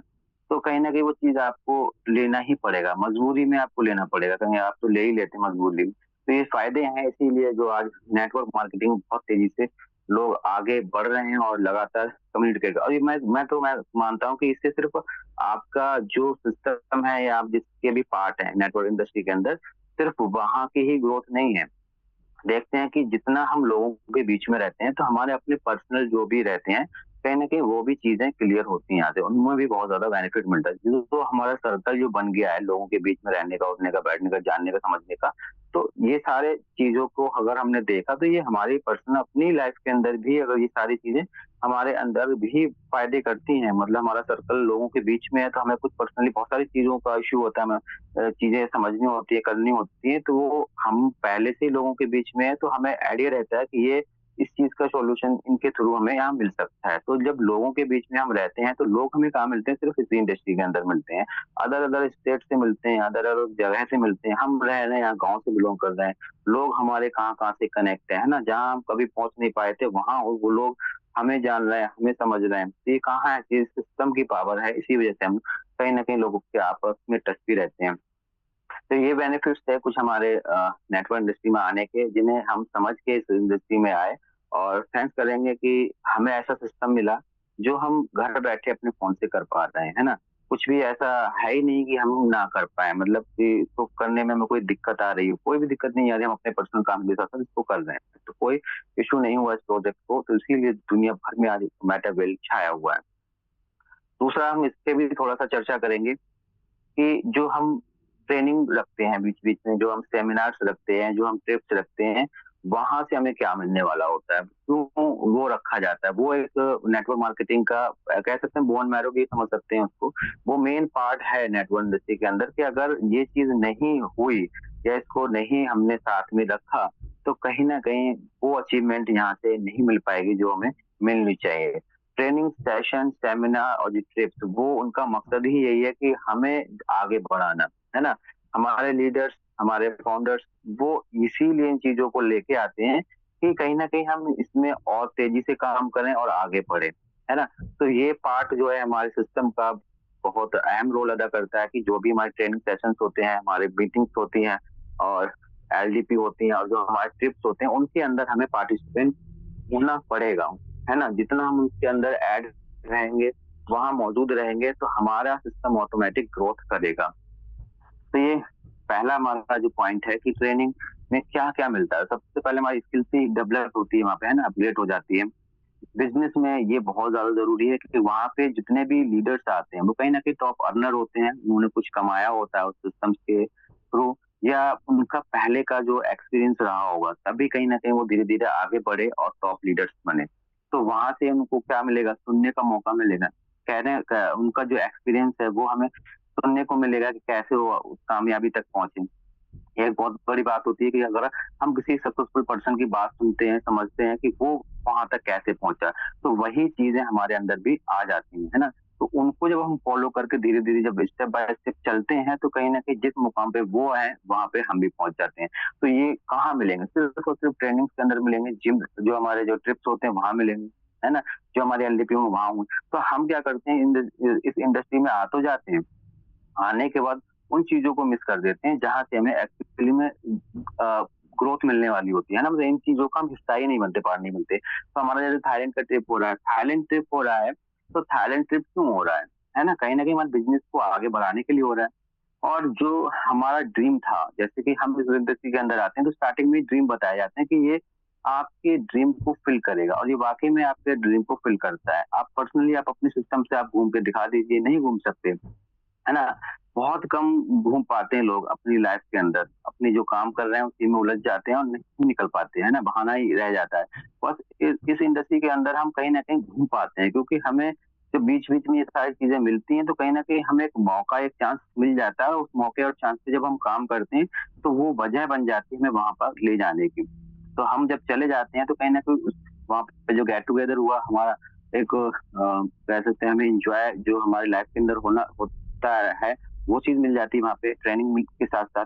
Speaker 1: तो कहीं ना कहीं वो चीज आपको लेना ही पड़ेगा, मजबूरी में आपको लेना पड़ेगा, कहीं आप तो ले ही लेते हैं मजबूरी में। तो ये फायदे हैं, इसीलिए जो आज नेटवर्क मार्केटिंग बहुत तेजी से लोग आगे बढ़ रहे हैं और लगातार कम्युनिकेट। और ये मैं मानता हूँ कि इससे सिर्फ आपका जो सिस्टम है या आप जिसके भी पार्ट है नेटवर्क इंडस्ट्री के अंदर, सिर्फ वहां की ही ग्रोथ नहीं है। देखते हैं कि जितना हम लोगों के बीच में रहते हैं तो हमारे अपने पर्सनल जो भी रहते हैं, कहीं ना कहीं वो भी चीजें क्लियर होती हैं यहाँ से, उनमें भी बहुत ज्यादा बेनिफिट मिलता है। जो हमारा सर्कल जो बन गया है लोगों के बीच में रहने का, उठने का, बैठने का, जानने का, समझने का, तो ये सारे चीजों को अगर हमने देखा तो ये हमारी पर्सनल अपनी लाइफ के अंदर भी अगर ये सारी चीजें हमारे अंदर भी फायदे करती हैं। मतलब हमारा सर्कल लोगों के बीच में है तो हमें कुछ पर्सनली बहुत सारी चीजों का इश्यू होता है, हमें चीजें समझनी होती है, करनी होती है, तो वो हम पहले से ही लोगों के बीच में है तो हमें आइडिया रहता है कि ये इस चीज का सॉल्यूशन इनके थ्रू हमें यहाँ मिल सकता है। तो जब लोगों के बीच में हम रहते हैं तो लोग हमें कहाँ मिलते हैं, सिर्फ इसी इंडस्ट्री के अंदर मिलते हैं। अदर अदर स्टेट से मिलते हैं, अदर अदर जगह से मिलते हैं, हम रह रहे हैं यहाँ गाँव से बिलोंग कर रहे हैं, लोग हमारे कहाँ कहाँ से कनेक्ट है ना, जहाँ हम कभी पहुंच नहीं पाए थे वहां वो लोग हमें जान रहे हैं, हमें समझ रहे हैं। तो ये कहाँ है, ये सिस्टम की पावर है, इसी वजह से हम कहीं ना कहीं लोगों के आपस में टच भी रहते हैं। तो ये बेनिफिट्स है कुछ हमारे नेटवर्क इंडस्ट्री में आने के, जिन्हें हम समझ के इस इंडस्ट्री में आए और थैंक्स करेंगे कि हमें ऐसा सिस्टम मिला जो हम घर बैठे अपने फोन से कर पा रहे हैं, है ना। कुछ भी ऐसा है ही नहीं कि हम ना कर पाए, मतलब कि इसको करने में हमें कोई दिक्कत आ रही है, कोई भी दिक्कत नहीं आ रही, हम अपने पर्सनल काम के साथ इसको कर रहे हैं, तो कोई इशू नहीं हुआ इस प्रोजेक्ट को। तो इसीलिए दुनिया भर में आज मेटावेल छाया हुआ है। दूसरा, हम इसके भी थोड़ा सा चर्चा करेंगे कि जो हम ट्रेनिंग रखते हैं बीच बीच में, जो हम सेमिनार्स रखते हैं, जो हम ट्रिप्स रखते हैं, वहां से हमें क्या मिलने वाला होता है, क्यों वो रखा जाता है। वो एक नेटवर्क मार्केटिंग का कह सकते हैं बोन मैरो भी समझ सकते हैं उसको, वो मेन पार्ट है नेटवर्क इंडस्ट्री के अंदर कि अगर ये चीज नहीं हुई या इसको नहीं हमने साथ में रखा तो कहीं ना कहीं वो अचीवमेंट यहाँ से नहीं मिल पाएगी जो हमें मिलनी चाहिए। ट्रेनिंग सेशन, सेमिनार और जो ट्रिप्स, वो उनका मकसद ही यही है कि हमें आगे बढ़ाना, है ना। हमारे लीडर्स, हमारे फाउंडर्स, वो इसीलिए इन चीजों को लेके आते हैं कि कहीं ना कहीं हम इसमें और तेजी से काम करें और आगे बढ़े, है ना। तो ये पार्ट जो है हमारे सिस्टम का बहुत अहम रोल अदा करता है कि जो भी हमारे ट्रेनिंग सेशंस होते हैं, हमारे मीटिंग्स होती हैं और एलडीपी होती हैं और जो हमारे ट्रिप्स होते हैं, उनके अंदर हमें पार्टिसिपेंट होना पड़ेगा, है ना। जितना हम उसके अंदर ऐड रहेंगे, वहां मौजूद रहेंगे, तो हमारा सिस्टम ऑटोमेटिक ग्रोथ करेगा। तो ये पहला हमारा जो पॉइंट है कि ट्रेनिंग में क्या क्या मिलता है। सबसे पहले हमारी स्किल्स ही डेवलप होती है वहाँ पे, है ना, अपग्रेड हो जाती है। बिजनेस में ये बहुत ज्यादा जरूरी है क्योंकि वहाँ पे जितने भी लीडर्स आते हैं वो कहीं ना कहीं टॉप अर्नर होते हैं, उन्होंने कुछ कमाया होता है उस सिस्टम के थ्रू, या उनका पहले का जो एक्सपीरियंस रहा होगा, तभी कहीं ना कहीं वो धीरे धीरे आगे बढ़े और टॉप लीडर्स बने। तो वहां से उनको क्या मिलेगा, सुनने का मौका मिलेगा। उनका जो एक्सपीरियंस है वो हमें सुनने को मिलेगा कि कैसे वो उस कामयाबी तक पहुंचे। एक बहुत बड़ी बात होती है कि अगर हम किसी सक्सेसफुल पर्सन की बात सुनते हैं, समझते हैं कि वो वहां तक कैसे पहुंचा, तो वही चीजें हमारे अंदर भी आ जाती हैं, है ना। तो उनको जब हम फॉलो करके धीरे धीरे जब स्टेप बाय स्टेप चलते हैं तो कहीं ना कहीं जिस मुकाम पे वो है वहां पे हम भी पहुंच जाते हैं। तो ये कहाँ मिलेंगे, सिर्फ और सिर्फ ट्रेनिंग के अंदर मिलेंगे, जिम जो हमारे जो ट्रिप्स होते हैं वहां मिलेंगे, है ना, जो हमारे एलडीपी में वहां होंगे। तो हम क्या करते हैं, इस इंडस्ट्री में आ तो जाते हैं, आने के बाद उन चीजों को मिस कर देते हैं जहां से हमें एक्चुअली में ग्रोथ मिलने वाली होती है ना। मतलब इन चीजों का हम हिस्सा ही नहीं बनते, पार्ट नहीं बनते। तो हमारा जैसे थाईलैंड का ट्रिप हो रहा है, थाईलैंड ट्रिप हो रहा है, तो थाईलैंड ट्रिप क्यों हो रहा है ना, कहीं ना कहीं हमारे बिजनेस को आगे बढ़ाने के लिए हो रहा है। और जो हमारा ड्रीम था, जैसे कि हम इस इंडस्ट्री के अंदर आते हैं तो स्टार्टिंग में ड्रीम बताए जाते हैं कि ये आपके ड्रीम को फिल करेगा, और ये वाकई में आपके ड्रीम को फिल करता है। आप पर्सनली आप अपने सिस्टम से आप घूम के दिखा दीजिए, नहीं घूम सकते, है ना। बहुत कम घूम पाते हैं लोग अपनी लाइफ के अंदर, अपनी जो काम कर रहे हैं उसी में उलझ जाते हैं और नहीं निकल पाते हैं, है ना? बहाना ही रह जाता है। बस इस इंडस्ट्री के अंदर हम कहीं न कहीं घूम पाते हैं, क्योंकि हमें जब बीच-बीच में ये सारी चीज़ें मिलती हैं, तो कहीं न कहीं हमें एक मौका, एक चांस मिल जाता है, और उस मौके और चांस पे जब हम काम करते हैं, तो वो वजह बन जाती है हमें वहाँ पर ले जाने की। तो हम जब चले जाते हैं, तो कहीं न कहीं उस वहाँ पे जो गेट टुगेदर हुआ हमारा, एक कह सकते हैं हमें एन्जॉय जो हमारी लाइफ के अंदर होना होता है, वो चीज़ मिल जाती है वहाँ पे ट्रेनिंग मिल के साथ-साथ,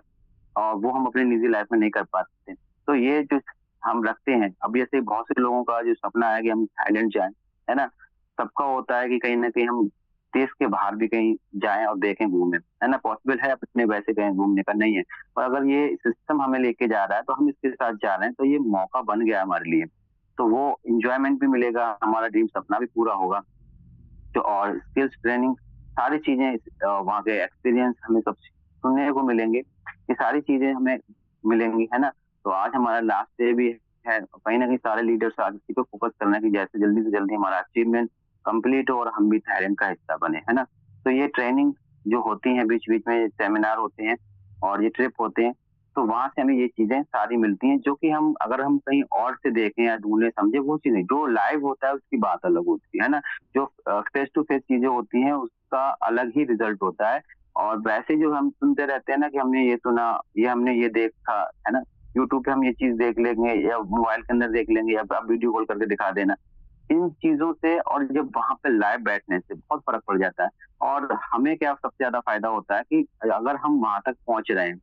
Speaker 1: और वो हम अपनी निजी लाइफ में नहीं कर पाते। तो ये जो हम रखते हैं, अब जैसे बहुत से लोगों का जो सपना है कि हम थाईलैंड जाएँ, है ना? सबका होता है कि कहीं न कहीं हम देश के बाहर भी कहीं जाएँ और देखें, घूमें, है ना? पॉसिबल है अपने वैसे कहीं घूमने का? नहीं है। पर अगर ये सिस्टम हमें लेके जा रहा है, तो हम इसके साथ जा रहे हैं, तो ये मौका बन गया है हमारे लिए। तो वो एन्जॉयमेंट भी मिलेगा, हमारा ड्रीम सपना भी पूरा होगा। जो और स्किल्स ट्रेनिंग, सारी चीज़ें वहाँ के एक्सपीरियंस हमें सब सुनने को मिलेंगे। ये सारी चीज़ें हमें मिलेंगी, है ना? तो आज हमारा लास्ट डे भी है। कहीं न कहीं सारे लीडर्स आज इसी पे फोकस कर रहे हैं कि जैसे जल्दी से जल्दी हमारा अचीवमेंट कंप्लीट हो और हम भी थाईलैंड का हिस्सा बने, है ना? तो ये ट्रेनिंग जो होती है, बीच-बीच में सेमिनार होते हैं और ये ट्रिप होते हैं, तो वहाँ से हमें ये चीज़ें सारी मिलती हैं, जो कि हम अगर हम कहीं और से देखें या ढूँढे समझे वो चीज़ नहीं, जो लाइव होता है उसकी बात अलग होती है ना? जो फेस टू फेस चीज़ें होती हैं उसका अलग ही रिज़ल्ट होता है। और वैसे जो हम सुनते रहते हैं ना कि हमने ये सुना, ये हमने ये देखा, है ना? यूट्यूब पे हम ये चीज़ देख लेंगे या मोबाइल के अंदर देख लेंगे या आप वीडियो कॉल करके दिखा देना। इन चीज़ों से और जब वहाँ पे लाइव बैठने से बहुत फ़र्क पड़ जाता है। और हमें क्या सबसे ज़्यादा फ़ायदा होता है कि अगर हम वहाँ तक पहुँच रहे हैं,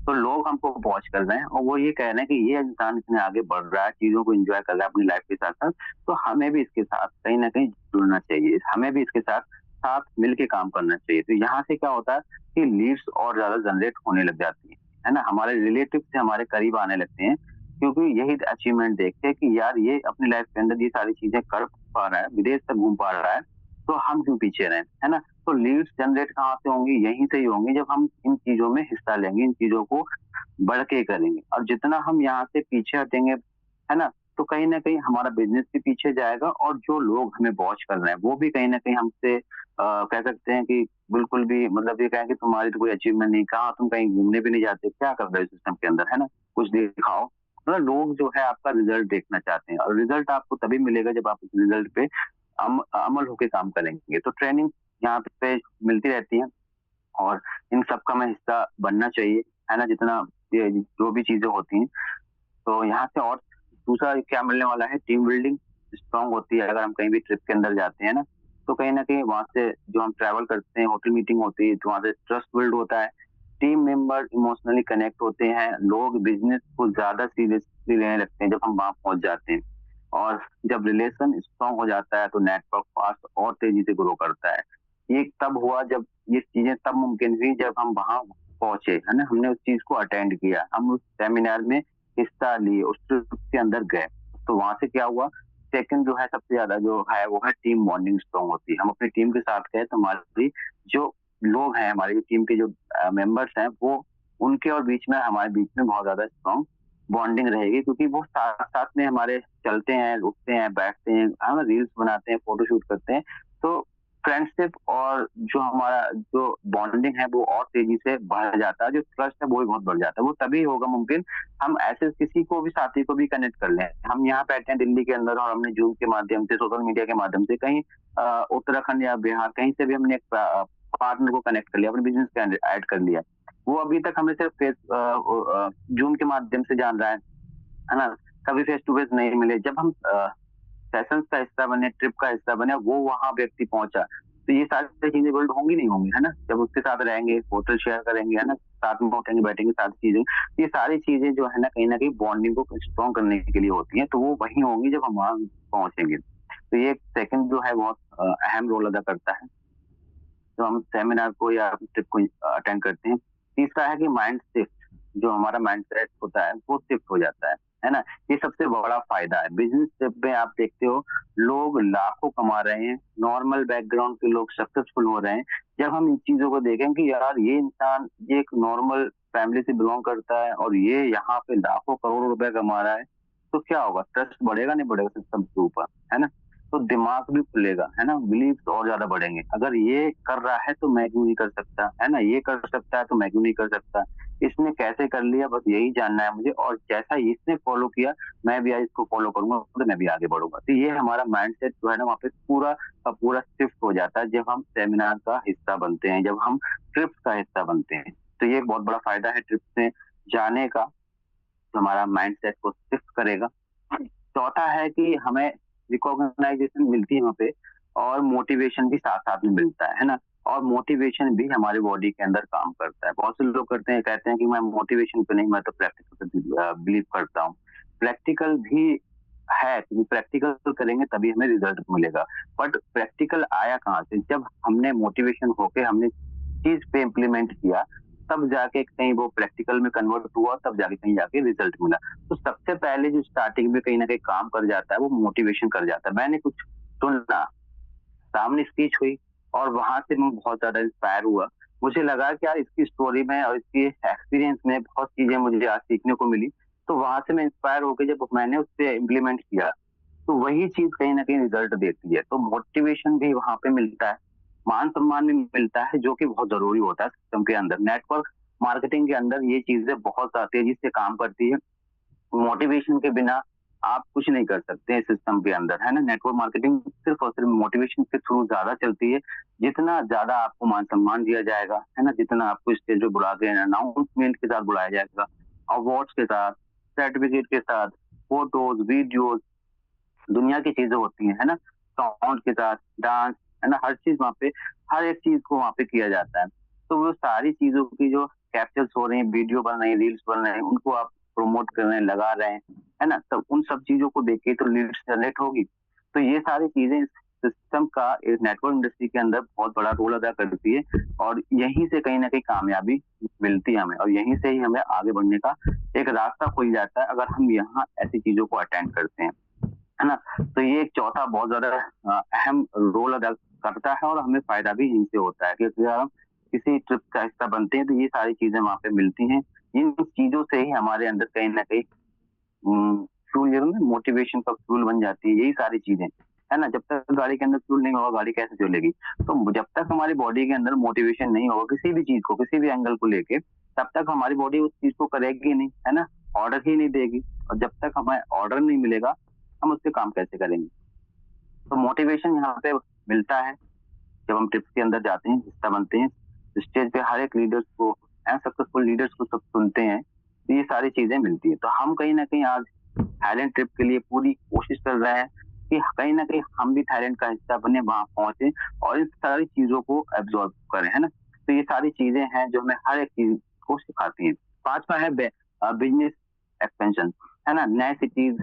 Speaker 1: तो लोग हमको वॉच कर रहे हैं और वो ये कह रहे हैं कि ये इंसान इतने आगे बढ़ रहा है, चीज़ों को एन्जॉय कर रहा है अपनी लाइफ के साथ-साथ, तो हमें भी इसके साथ कहीं न कहीं जुड़ना चाहिए। हमें भी इसके साथ साथ मिल के काम करना चाहिए। तो यहाँ से क्या होता है कि लीड्स और ज़्यादा जनरेट होने लग जाती है ना? हमारे रिलेटिव से हमारे करीब आने लगते हैं, क्योंकि यही अचीवमेंट देख के कि यार ये अपनी लाइफ के अंदर ये सारी चीज़ें कर पा रहा है, विदेश तक घूम पा रहा है, तो हम क्यों पीछे रहें, है ना? तो लीड्स जनरेट कहाँ से होंगी? यहीं से ही होंगी जब हम इन चीज़ों में हिस्सा लेंगे, इन चीज़ों को बढ़ के करेंगे। और जितना हम यहाँ से पीछे हटेंगे, है ना? तो कहीं न कहीं हमारा बिज़नेस भी पीछे जाएगा और जो लोग हमें वॉच कर रहे हैं, वो भी कहीं न कहीं हमसे कह सकते हैं कि बिल्कुल भी मतलब ये कहें कि तुम्हारी तो कोई अचीवमेंट नहीं, कहाँ तुम कहीं घूमने भी नहीं जाते, क्या कर रहे हो सिस्टम के अंदर, है ना? कुछ दिखाओ। मतलब लोग जो है आपका रिज़ल्ट देखना चाहते हैं और रिज़ल्ट आपको तभी मिलेगा जब आप उस रिज़ल्ट पे अमल होके काम करेंगे। तो ट्रेनिंग यहाँ पे मिलती रहती है और इन सब का हमें हिस्सा बनना चाहिए, है ना? जितना ये जो भी चीज़ें होती हैं, तो यहाँ से और दूसरा क्या मिलने वाला है, टीम बिल्डिंग स्ट्रॉन्ग होती है अगर हम कहीं भी ट्रिप के अंदर जाते हैं ना, तो कहीं न कहीं वहाँ से जो हम ट्रैवल करते हैं, होटल मीटिंग होती है, तो वहाँ से ट्रस्ट बिल्ड होता है, टीम मेंबर इमोशनली कनेक्ट होते हैं, लोग बिज़नेस को ज़्यादा सीरियसली लेने लगते हैं जब हम वहाँ पहुँच जाते हैं। और जब रिलेशन स्ट्रॉन्ग हो जाता है, तो नेटवर्क फास्ट और तेज़ी से ग्रो करता है। ये तब हुआ जब ये चीज़ें तब मुमकिन हुई जब हम वहाँ पहुँचे, है ना? हमने उस चीज़ को अटेंड किया, हम उस सेमिनार में हिस्सा लिए, उस ट्रिप के अंदर गए। तो वहाँ से क्या हुआ, सेकंड जो है सबसे ज़्यादा जो है वो है टीम बॉन्डिंग स्ट्रॉन्ग होती है। हम अपनी टीम के साथ गए तो हमारी जो लोग हैं, हमारी टीम के जो मेंबर्स हैं, वो उनके और बीच में हमारे बीच में बहुत ज़्यादा स्ट्रॉन्ग बॉन्डिंग रहेगी, क्योंकि वो साथ-साथ में हमारे चलते हैं, उठते हैं, बैठते हैं, हम रील्स बनाते हैं, फोटोशूट करते हैं। तो फ्रेंडशिप और जो हमारा जो बॉन्डिंग है वो और तेज़ी से बढ़ जाता है, जो ट्रस्ट है वो भी बहुत बढ़ जाता है। वो तभी होगा मुमकिन हम ऐसे किसी को भी साथी को भी कनेक्ट कर लें। हम यहाँ बैठे हैं दिल्ली के अंदर और हमने ज़ूम के माध्यम से, सोशल मीडिया के माध्यम से कहीं उत्तराखंड या बिहार कहीं से भी हमने एक पार्टनर को कनेक्ट कर लिया, अपने बिज़नेस पे ऐड कर लिया। वो अभी तक हमें सिर्फ ज़ूम के माध्यम से जान रहा है ना? कभी फेस टू फेस नहीं मिले। जब हम सेशंस का हिस्सा बने, ट्रिप का हिस्सा बने, वो वहाँ व्यक्ति पहुँचा, तो ये सारी चीज़ें बिल्ड होंगी नहीं होंगी, है ना? जब उसके साथ रहेंगे, होटल शेयर करेंगे, है ना? साथ में उठेंगे, बैठेंगे, सारी चीज़ें। ये सारी चीज़ें जो है ना, कहीं न कहीं बॉन्डिंग को स्ट्रॉन्ग करने के लिए होती हैं, तो वो वहीं होंगी जब हम वहाँ पहुँचेंगे। तो ये सेकंड जो है बहुत अहम रोल अदा करता है। तो हम सेमिनार को या ट्रिप को अटेंड करते हैं। तीसरा है कि माइंड शिफ्ट, जो हमारा माइंडसेट होता है वो शिफ्ट हो जाता है ना? ये सबसे बड़ा फ़ायदा है। बिज़नेस ट्रिप में आप देखते हो लोग लाखों कमा रहे हैं, नॉर्मल बैकग्राउंड के लोग सक्सेसफुल हो रहे हैं। जब हम इन चीज़ों को देखें कि यार ये इंसान ये एक नॉर्मल फैमिली से बिलॉन्ग करता है और ये यहाँ पे लाखों करोड़ों रुपए कमा रहा है, तो क्या होगा? ट्रस्ट बढ़ेगा नहीं बढ़ेगा सिस्टम के ऊपर, है ना? तो दिमाग भी खुलेगा, है ना? बिलीव्स और ज़्यादा बढ़ेंगे। अगर ये कर रहा है तो मैं क्यों नहीं कर सकता, है ना? ये कर सकता है तो मैं क्यों नहीं कर सकता? इसने कैसे कर लिया, बस यही जानना है मुझे, और जैसा इसने फॉलो किया, मैं भी आज इसको फॉलो करूँगा तो मैं भी आगे बढ़ूँगा। तो ये हमारा माइंडसेट जो है ना, वहाँ पे पूरा का पूरा शिफ्ट हो जाता है जब हम सेमिनार का हिस्सा बनते हैं, जब हम ट्रिप्स का हिस्सा बनते हैं। तो ये एक बहुत बड़ा फ़ायदा है ट्रिप्स में जाने का, जो हमारा माइंडसेट को शिफ्ट करेगा। चौथा है कि हमें रिकॉग्नाइजेशन मिलती है वहाँ पे, और मोटिवेशन भी साथ-साथ में मिलता है ना? और मोटिवेशन भी हमारी बॉडी के अंदर काम करता है। बहुत से लोग करते हैं, कहते हैं कि मैं मोटिवेशन पे नहीं, मैं तो प्रैक्टिकल पे बिलीव करता हूँ। प्रैक्टिकल भी है, क्योंकि प्रैक्टिकल करेंगे तभी हमें रिजल्ट मिलेगा। बट प्रैक्टिकल आया कहाँ से? जब हमने मोटिवेशन होके हमने चीज़ पे इम्प्लीमेंट किया, तब जाके कहीं वो प्रैक्टिकल में कन्वर्ट हुआ, तब जाके कहीं जाके रिजल्ट मिला। तो सबसे पहले जो स्टार्टिंग में कहीं न कहीं काम कर जाता है, वो मोटिवेशन कर जाता है। मैंने कुछ सुना, सामने स्पीच हुई, और वहाँ से मैं बहुत ज़्यादा इंस्पायर हुआ। मुझे लगा कि यार इसकी स्टोरी में और इसकी एक्सपीरियंस में बहुत चीज़ें मुझे आज सीखने को मिली। तो वहाँ से मैं इंस्पायर होके जब मैंने उसपे इम्प्लीमेंट किया, तो वही चीज़ कहीं न कहीं रिजल्ट देती है। तो मोटिवेशन भी वहाँ पे मिलता है, मान-सम्मान भी मिलता है, जो कि बहुत ज़रूरी होता है सिस्टम के अंदर। नेटवर्क मार्केटिंग के अंदर ये चीज़ें बहुत तेज़ी से काम करती है। मोटिवेशन के बिना आप कुछ नहीं कर सकते हैं सिस्टम के अंदर, है ना? नेटवर्क मार्केटिंग सिर्फ़ और सिर्फ़ मोटिवेशन के थ्रू ज़्यादा चलती है। जितना ज़्यादा आपको मान-सम्मान दिया जाएगा, है ना? जितना आपको स्टेज पे बुला के अनाउंसमेंट के साथ बुलाया जाएगा, अवार्ड्स के साथ, सर्टिफ़िकेट के साथ, फ़ोटोज़, वीडियोज़, दुनिया की चीज़ें होती हैं, है ना? साउंड के साथ, डांस, है ना? हर चीज़ वहाँ पे, हर एक चीज़ को वहाँ पे किया जाता है। तो वो सारी चीज़ों की जो कैप्चर्स हो रही हैं, वीडियो बन रही हैं, रील्स बन रहे हैं, उनको आप प्रमोट कर रहे हैं, लगा रहे हैं, है ना? तो उन सब चीज़ों को देख के तो लीड्स जनरेट होगी। तो ये सारी चीज़ें इस सिस्टम का इस नेटवर्क इंडस्ट्री के अंदर बहुत बड़ा रोल अदा करती है, और यहीं से कहीं न कहीं कामयाबी मिलती है हमें, और यहीं से ही हमें आगे बढ़ने का एक रास्ता खुल जाता है, अगर हम यहाँ ऐसी चीज़ों को अटेंड करते हैं। है ना? तो ये एक चौथा बहुत ज़्यादा अहम रोल अदा करता है, और हमें फ़ायदा भी इनसे होता है, क्योंकि अगर हम किसी ट्रिप का हिस्सा बनते हैं, तो ये सारी चीज़ें वहाँ पे मिलती हैं। इन चीज़ों से ही हमारे अंदर कहीं न कहीं फ्यूल जो है ना, मोटिवेशन का फ्यूल बन जाती है, यही सारी चीज़ें, है ना? जब तक गाड़ी के अंदर फ्यूल नहीं होगा, गाड़ी कैसे चलेगी? तो जब तक हमारी बॉडी के अंदर मोटिवेशन नहीं होगा किसी भी चीज़ को, किसी भी एंगल को लेके, तब तक हमारी बॉडी उस चीज़ को करेगी नहीं, है ना? ऑर्डर ही नहीं देगी, और जब तक हमें ऑर्डर नहीं मिलेगा, हम उस पे काम कैसे करेंगे? तो मोटिवेशन यहाँ पे मिलता है, जब हम ट्रिप्स के अंदर जाते हैं, हिस्सा बनते हैं, स्टेज पे हर एक लीडर्स को, सक्सेसफुल लीडर्स को सब सुनते हैं, तो ये सारी चीज़ें मिलती हैं। तो हम कहीं न कहीं आज थाईलैंड ट्रिप के लिए पूरी कोशिश कर रहे हैं कि कहीं न कहीं हम भी थाईलैंड का हिस्सा बने, वहाँ पहुँचे, और इन सारी चीज़ों को एब्ज़ॉर्ब करें, है ना? तो ये सारी चीज़ें हैं जो हमें हर एक चीज़ को सिखाती हैं। 5वां है बिज़नेस एक्सपेंशन, है ना? नए सिटीज़,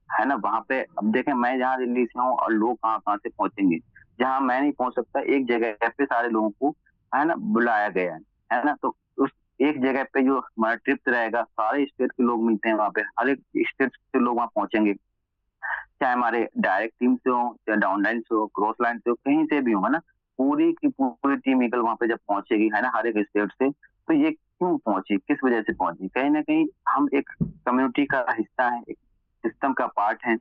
Speaker 1: है ना? वहाँ पे अब देखें, मैं जहाँ दिल्ली से हूँ और लोग कहाँ-कहाँ से पहुँचेंगे। जहाँ मैं नहीं पहुँच सकता, एक जगह पे सारे लोगों को, है ना, बुलाया गया है ना? तो उस एक जगह पे जो हमारा ट्रिप रहेगा, सारे स्टेट के लोग मिलते हैं वहाँ पे, हर एक स्टेट से लोग वहाँ पहुँचेंगे। चाहे हमारे डायरेक्ट टीम से हो, चाहे डाउन लाइन से हो, क्रॉस लाइन से हो, कहीं से भी हो, है ना? पूरी की पूरी टीम ईगल वहाँ पे जब पहुँचेगी, है ना, हर एक स्टेट से, तो ये क्यों पहुँची? किस वजह से पहुँची? कहीं न कहीं हम एक कम्युनिटी का हिस्सा हैं, एक सिस्टम का पार्ट हैं,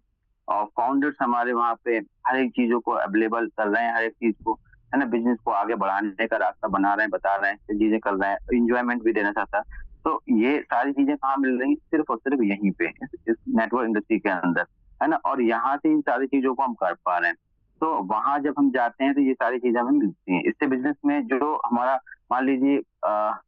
Speaker 1: और फाउंडर्स हमारे वहाँ पे हर एक चीज़ों को अवेलेबल कर रहे हैं, हर एक चीज़ को, है ना, बिज़नेस को आगे बढ़ाने का रास्ता बना रहे हैं, बता रहे हैं, चीज़ें कर रहे हैं, एन्जॉयमेंट भी देना चाहता है। तो ये सारी चीज़ें कहाँ मिल रही हैं? सिर्फ़ और सिर्फ़ यहीं पे, इस नेटवर्क इंडस्ट्री के अंदर। है ना? और यहाँ से इन सारी चीज़ों को हम कर पा रहे हैं। तो वहाँ जब हम जाते हैं, तो ये सारी चीज़ें हमें मिलती हैं। इससे बिज़नेस में जो हमारा, मान लीजिए अ,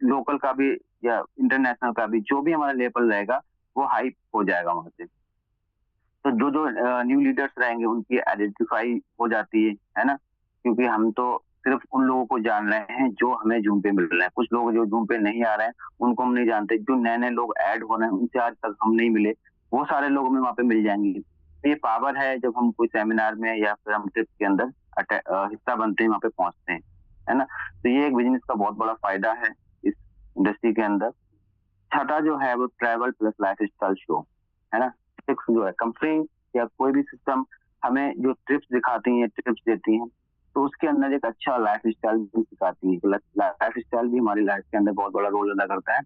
Speaker 1: लोकल का भी या इंटरनेशनल का भी, जो भी हमारा लेवल रहेगा, वो हाई हो जाएगा वहाँ से। तो जो-जो न्यू लीडर्स रहेंगे, उनकी आइडेंटिफ़ाई हो जाती है ना? क्योंकि हम तो सिर्फ़ उन लोगों को जान रहे हैं जो हमें ज़ूम पे मिल रहे हैं। कुछ लोग जो ज़ूम पे नहीं आ रहे हैं, उनको हम नहीं जानते। जो नए-नए लोग ऐड हो रहे हैं, उनसे आज तक हम नहीं मिले, वो सारे लोग हमें वहाँ पे मिल जाएँगे। तो ये पावर है, जब हम कोई सेमिनार में या फिर हम ट्रिप के अंदर हिस्सा बनते हैं, वहाँ पे पहुँचते हैं। है ना? तो ये एक बिज़नेस का बहुत बड़ा फ़ायदा है इस इंडस्ट्री के अंदर। छठा जो है वो ट्रैवल प्लस लाइफ़स्टाइल शो, है ना? फिक्स जो है कंपनी या कोई भी सिस्टम हमें जो ट्रिप्स दिखाती हैं, टिप्स देती हैं, तो उसके अंदर एक अच्छा लाइफ़स्टाइल भी सिखाती है। लाइफ़स्टाइल भी हमारी लाइफ़ के अंदर बहुत बड़ा रोल अदा करता है,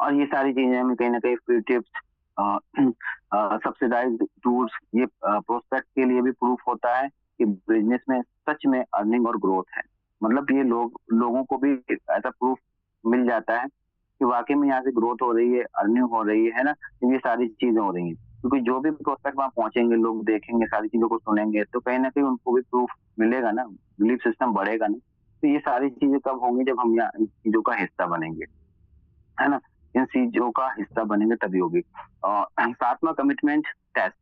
Speaker 1: और ये सारी चीज़ें हमें कहीं न कहीं फ्री टिप्स, सब्सिडाइज्ड टूर्स, ये प्रोस्पेक्ट के लिए भी प्रूफ होता है कि बिजनेस में सच में अर्निंग और ग्रोथ है। मतलब ये लोगों को भी ऐसा प्रूफ मिल जाता है कि वाकई में यहाँ से ग्रोथ हो रही है, अर्निंग हो रही है ना, तो ये सारी चीजें हो रही हैं। क्योंकि जो भी प्रोस्पेक्ट वहाँ पहुंचेंगे, लोग देखेंगे, सारी चीजों को सुनेंगे, तो कहीं ना कहीं उनको भी प्रूफ मिलेगा ना, बिलीफ सिस्टम बढ़ेगा ना। तो ये सारी चीजें कब होंगी, जब हम यहाँ इन चीजों का हिस्सा बनेंगे, है ना। इन चीजों का हिस्सा बनेंगे तभी होगी। और सातवां, कमिटमेंट टेस्ट।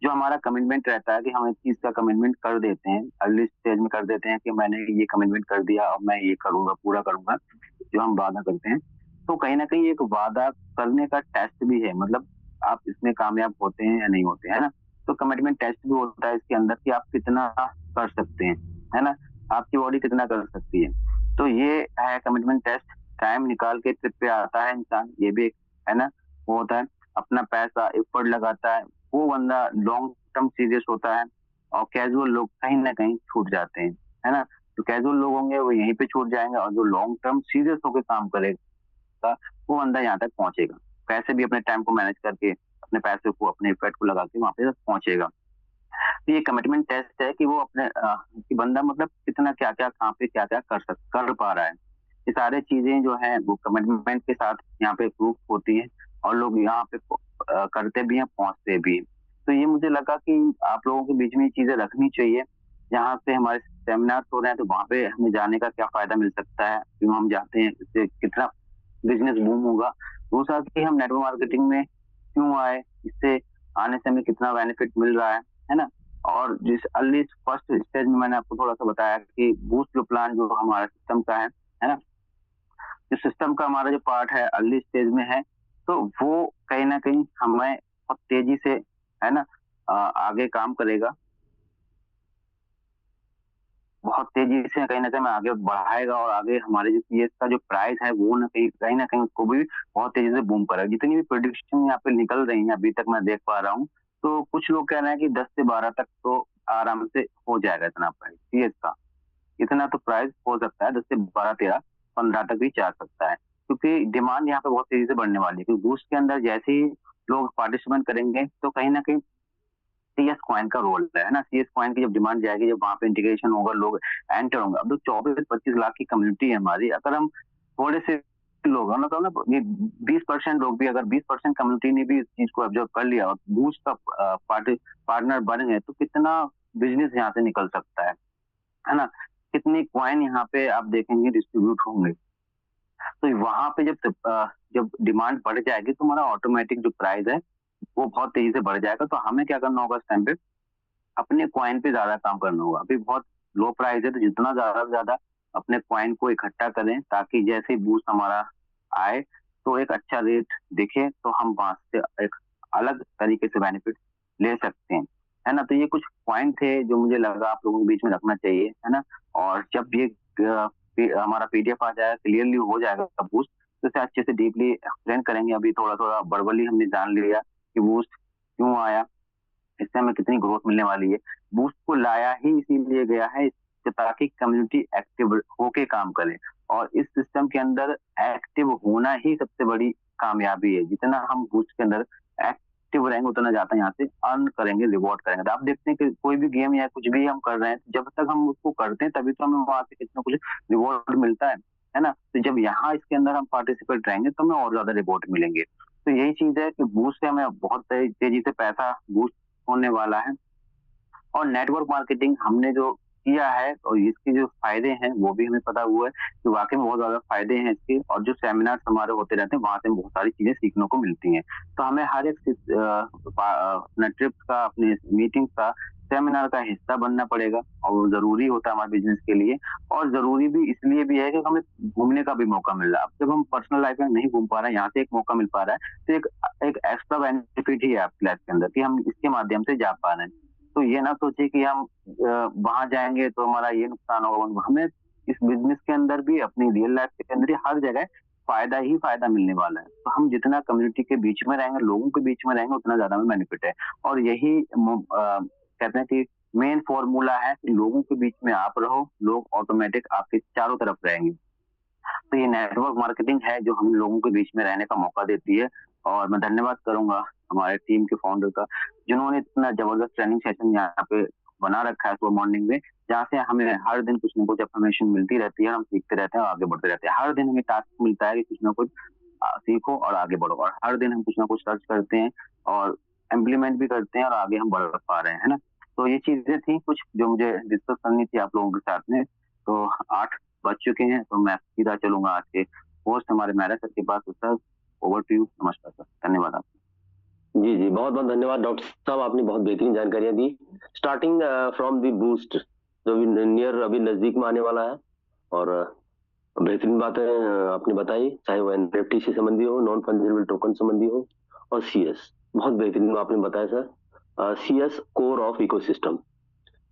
Speaker 1: जो हमारा कमिटमेंट रहता है कि हम एक चीज का कमिटमेंट कर देते हैं, अर्ली स्टेज में कर देते हैं कि मैंने ये कमिटमेंट कर दिया और मैं ये करूंगा, पूरा करूंगा, जो हम वादा करते हैं। तो कहीं ना कहीं एक वादा करने का टेस्ट भी है, मतलब आप इसमें कामयाब होते हैं या नहीं होते, है ना। तो कमिटमेंट टेस्ट भी होता है इसके अंदर कि आप कितना कर सकते हैं, है ना, आपकी बॉडी कितना कर सकती है। तो ये है कमिटमेंट टेस्ट। टाइम निकाल के ट्रिप पे आता है इंसान, ये भी एक, है ना, वो होता है। अपना पैसा एफर्ट लगाता है, वो बंदा लॉन्ग टर्म सीरियस होता है। और कैजुअल लोग कहीं ना कहीं छूट जाते हैं, है ना। जो कैजुअल लोग होंगे वो यहीं पे छूट जाएंगे, और जो लॉन्ग टर्म सीरियस होकर काम करेगा वो बंदा यहाँ तक पहुंचेगा। कैसे भी अपने टाइम को मैनेज करके, अपने पैसे को, अपने इफर्ट को लगा के वहां पे तक पहुंचेगा। तो ये कमिटमेंट टेस्ट है कि वो अपने कि बंदा मतलब कितना, क्या क्या, कहाँ पे क्या क्या कर पा रहा है। ये सारे चीजें जो है वो कमिटमेंट के साथ यहाँ पे प्रूफ होती है, और लोग यहाँ पे करते भी हैं, पहुंचते भी हैं। तो ये मुझे लगा कि आप लोगों के बीच में ये चीजें रखनी चाहिए। जहाँ से हमारे सेमिनार हो रहे हैं, तो वहां पे हमें जाने का क्या फायदा मिल सकता है, क्यों हम जाते हैं, इससे कितना बिजनेस बूम होगा। दूसरा कि हम नेटवर्क मार्केटिंग में क्यों आए, इससे आने से हमें कितना बेनिफिट मिल रहा है ना। और जिस अर्ली फर्स्ट स्टेज में मैंने आपको थोड़ा सा बताया कि बूस्ट जो प्लान जो हमारा सिस्टम का है ना, जो सिस्टम का हमारा जो पार्ट है अर्ली स्टेज में है, तो वो कहीं ना कहीं हमें बहुत तेजी से, है ना, आगे काम करेगा, बहुत तेजी से कहीं ना कहीं आगे बढ़ाएगा। और आगे हमारे जो सीएस का जो प्राइस है वो ना कहीं उसको भी बहुत तेजी से बूम करेगा। जितनी भी प्रोडिक्शन यहाँ पे निकल रही है अभी तक मैं देख पा रहा हूँ, तो कुछ लोग कह रहे हैं कि 10 से 12 तक तो आराम से हो जाएगा इतना प्राइस सीएस का। इतना तो प्राइस हो सकता है, 10 से 12, 13, 15 तक भी जा सकता है, क्योंकि डिमांड यहाँ पे बहुत तेजी से बढ़ने वाली है। क्योंकि बूस्ट के अंदर जैसे ही लोग पार्टिसिपेट करेंगे, तो कहीं ना कहीं सीएस कॉइन का रोल है ना। सीएस कॉइन की जब डिमांड जाएगी, जब वहां पे इंटीग्रेशन होगा, लोग एंटर होंगे। अब तो 24-25 लाख की कम्युनिटी है हमारी। अगर हम थोड़े से लोग हैं, मतलब ना, ये 20% लोग भी, अगर 20% कम्युनिटी ने भी इस चीज को ऑब्जर्व कर लिया और बूस्ट का पार्टनर बन गए, तो कितना बिजनेस यहाँ से निकल सकता है ना। कितनी कॉइन यहाँ पे आप देखेंगे डिस्ट्रीब्यूट होंगे। तो वहां पे जब डिमांड बढ़ जाएगी, तो हमारा ऑटोमेटिक जो प्राइस है वो बहुत तेजी से बढ़ जाएगा। तो हमें क्या करना होगा इस टाइम पे, अपने कॉइन पे ज्यादा काम करना होगा। अभी बहुत लो प्राइस है, तो जितना ज्यादा से ज्यादा अपने कॉइन को इकट्ठा करें, ताकि जैसे ही बूस्ट हमारा आए, तो एक अच्छा रेट दिखे, तो हम वहां से एक अलग तरीके से बेनिफिट ले सकते हैं, है ना। तो ये कुछ पॉइंट थे जो मुझे लगा आप लोगों के बीच में रखना चाहिए, है ना। और जब ये हमारा पीडीएफ आ जाएगा, क्लियरली हो जाएगा बूस्ट, तो इसे अच्छे से डीपली एक्सप्लेन करेंगे। अभी थोड़ा थोड़ा वर्बली हमने जान लिया कि बूस्ट क्यों आया, इससे हमें कितनी ग्रोथ मिलने वाली है। बूस्ट को लाया ही इसीलिए गया है ताकि कम्युनिटी एक्टिव होके काम करे। और इस सिस्टम के अंदर एक्टिव होना ही सबसे बड़ी कामयाबी है। जितना हम बूस्ट के अंदर एक्टिव रहेंगे, उतना ज्यादा यहाँ से अर्न करेंगे, रिवॉर्ड करेंगे। तो आप देखते हैं कि कोई भी गेम या कुछ भी हम कर रहे हैं, जब तक हम उसको करते हैं तभी तो हमें वहां से कितना कुछ रिवॉर्ड मिलता है ना। तो जब यहाँ इसके अंदर हम पार्टिसिपेट रहेंगे, तो हमें और ज्यादा रिवॉर्ड मिलेंगे। तो यही चीज है कि बूस्ट से हमें बहुत तेजी से पैसा बूस्ट होने वाला है। और नेटवर्क मार्केटिंग हमने जो किया है, और इसके जो फायदे हैं वो भी हमें पता हुआ है कि वाकई में बहुत ज्यादा फायदे हैं इसके। और जो सेमिनार हमारे होते रहते हैं, वहां से बहुत सारी चीजें सीखने को मिलती हैं। तो हमें हर एक अपने ट्रिप का, अपने मीटिंग का, सेमिनार का हिस्सा बनना पड़ेगा, और वो जरूरी होता है हमारे बिजनेस के लिए। और जरूरी भी इसलिए भी है कि हमें घूमने का भी मौका मिल रहा है। अब जब हम पर्सनल लाइफ में नहीं घूम पा रहे हैं, यहाँ से एक मौका मिल पा रहा है, तो एक एक्स्ट्रा बेनिफिट ही है आपकी लाइफ के अंदर कि हम इसके माध्यम से जा पा रहे हैं। तो ये ना सोचे कि हम वहां जाएंगे तो हमारा ये नुकसान होगा। हमें इस बिजनेस के अंदर भी, अपनी रियल लाइफ के अंदर ही, हर जगह फायदा ही फायदा मिलने वाला है। तो हम जितना कम्युनिटी के बीच में रहेंगे, लोगों के बीच में रहेंगे, उतना ज्यादा हमें बेनिफिट है। और यही कहते हैं कि मेन फॉर्मूला है कि लोगों के बीच में आप रहो, लोग ऑटोमेटिक आपके चारों तरफ रहेंगे। तो ये नेटवर्क मार्केटिंग है जो हम लोगों के बीच में रहने का मौका देती है। और मैं धन्यवाद करूंगा हमारे टीम के फाउंडर का, जिन्होंने इतना जबरदस्त ट्रेनिंग सेशन यहाँ पे बना रखा है सुबह मॉर्निंग में, जहाँ से हमें हर दिन कुछ ना कुछ इन्फॉर्मेशन मिलती रहती है, हम सीखते रहते हैं और आगे बढ़ते रहते हैं। हर दिन हमें टास्क मिलता है कि कुछ ना कुछ सीखो और आगे बढ़ो, और हर दिन हम कुछ ना कुछ सर्च करते हैं और इम्प्लीमेंट भी करते हैं और आगे हम बढ़ पा रहे हैं, है ना। तो ये चीजें थी कुछ जो मुझे डिस्कस करनी थी आप लोगों के साथ में। तो 8 बज चुके हैं, तो मैं सीधा चलूंगा आज के होस्ट हमारे मैरा सर के पास। तो सर, ओवर टू यू। नमस्कार सर, धन्यवाद आपका।
Speaker 2: जी जी, बहुत बहुत धन्यवाद डॉक्टर साहब, आपने बहुत बेहतरीन जानकारियां दी। स्टार्टिंग फ्रॉम दी बूस्ट, जो नियर अभी नजदीक में आने वाला है, और बेहतरीन बातें आपने बताई, चाहे वो एनएफटी से संबंधी हो, नॉन फंजिबल टोकन संबंधी हो, और सीएस बहुत बेहतरीन आपने बताया sir. CS core of ecosystem,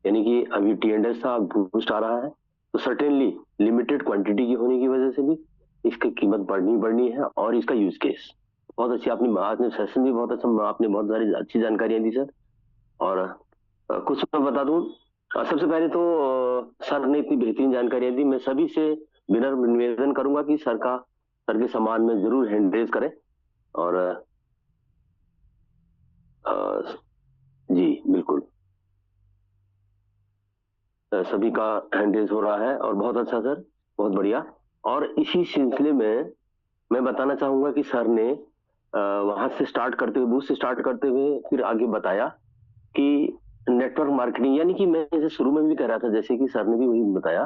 Speaker 2: यानी कि अभी टीएनएस था, बूस्ट आ रहा है, तो सर्टेनली लिमिटेड क्वांटिटी की होने की वजह से भी इसकी कीमत बढ़नी है, और इसका यूज केस बहुत अच्छी आपने, आज में सेशन भी बहुत अच्छा, आपने बहुत सारी अच्छी जानकारियां दी सर। और कुछ मैं बता दूं, सबसे पहले तो सर ने इतनी बेहतरीन जानकारियां दी, मैं सभी से विनम्र निवेदन करूंगा कि सर के सम्मान में जरूर हैंड रेज करें। और जी बिल्कुल, सभी का हैंड रेज हो रहा है, और बहुत अच्छा सर, बहुत बढ़िया। और इसी सिलसिले में मैं बताना चाहूंगा कि सर ने वहां से स्टार्ट करते हुए, बूथ से स्टार्ट करते हुए फिर आगे बताया कि नेटवर्क मार्केटिंग, यानी कि मैं जैसे शुरू में भी कह रहा था, जैसे कि सर ने भी वही बताया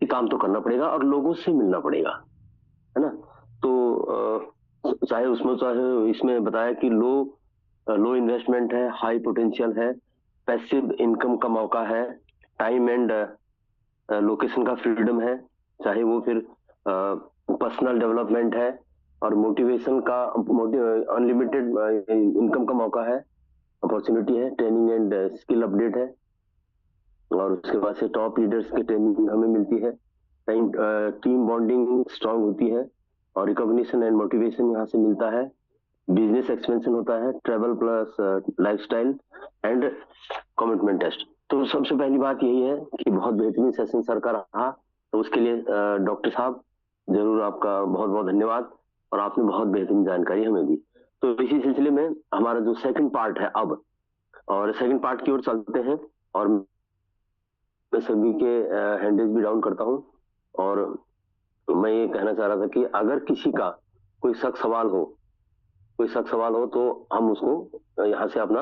Speaker 2: कि काम तो करना पड़ेगा और लोगों से मिलना पड़ेगा, है ना। तो चाहे इसमें बताया कि लो इन्वेस्टमेंट है, हाई पोटेंशियल है, पैसिव इनकम का मौका है, टाइम एंड लोकेशन का फ्रीडम है, चाहे वो फिर पर्सनल डेवलपमेंट है, और मोटिवेशन का अनलिमिटेड इनकम का मौका है, अपॉर्चुनिटी है, ट्रेनिंग एंड स्किल अपडेट है, और उसके बाद से टॉप लीडर्स की ट्रेनिंग हमें मिलती है, टीम बॉन्डिंग स्ट्रांग होती है, और रिकॉग्निशन एंड मोटिवेशन यहाँ से मिलता है, बिजनेस एक्सपेंशन होता है, travel plus lifestyle and commitment test. तो सबसे पहली बात यही है कि बहुत बेहतरीन सेशन सर का रहा, तो उसके लिए डॉक्टर साहब जरूर आपका बहुत बहुत धन्यवाद, और आपने बहुत बेहतरीन जानकारी हमें दी। तो इसी सिलसिले में हमारा जो सेकंड पार्ट है अब, और सेकंड पार्ट की ओर चलते हैं, और मैं सभी के हैंडल्स भी डाउन करता हूं, और मैं ये कहना चाह रहा था कि अगर किसी का कोई सख्त सवाल हो तो हम उसको यहाँ से अपना,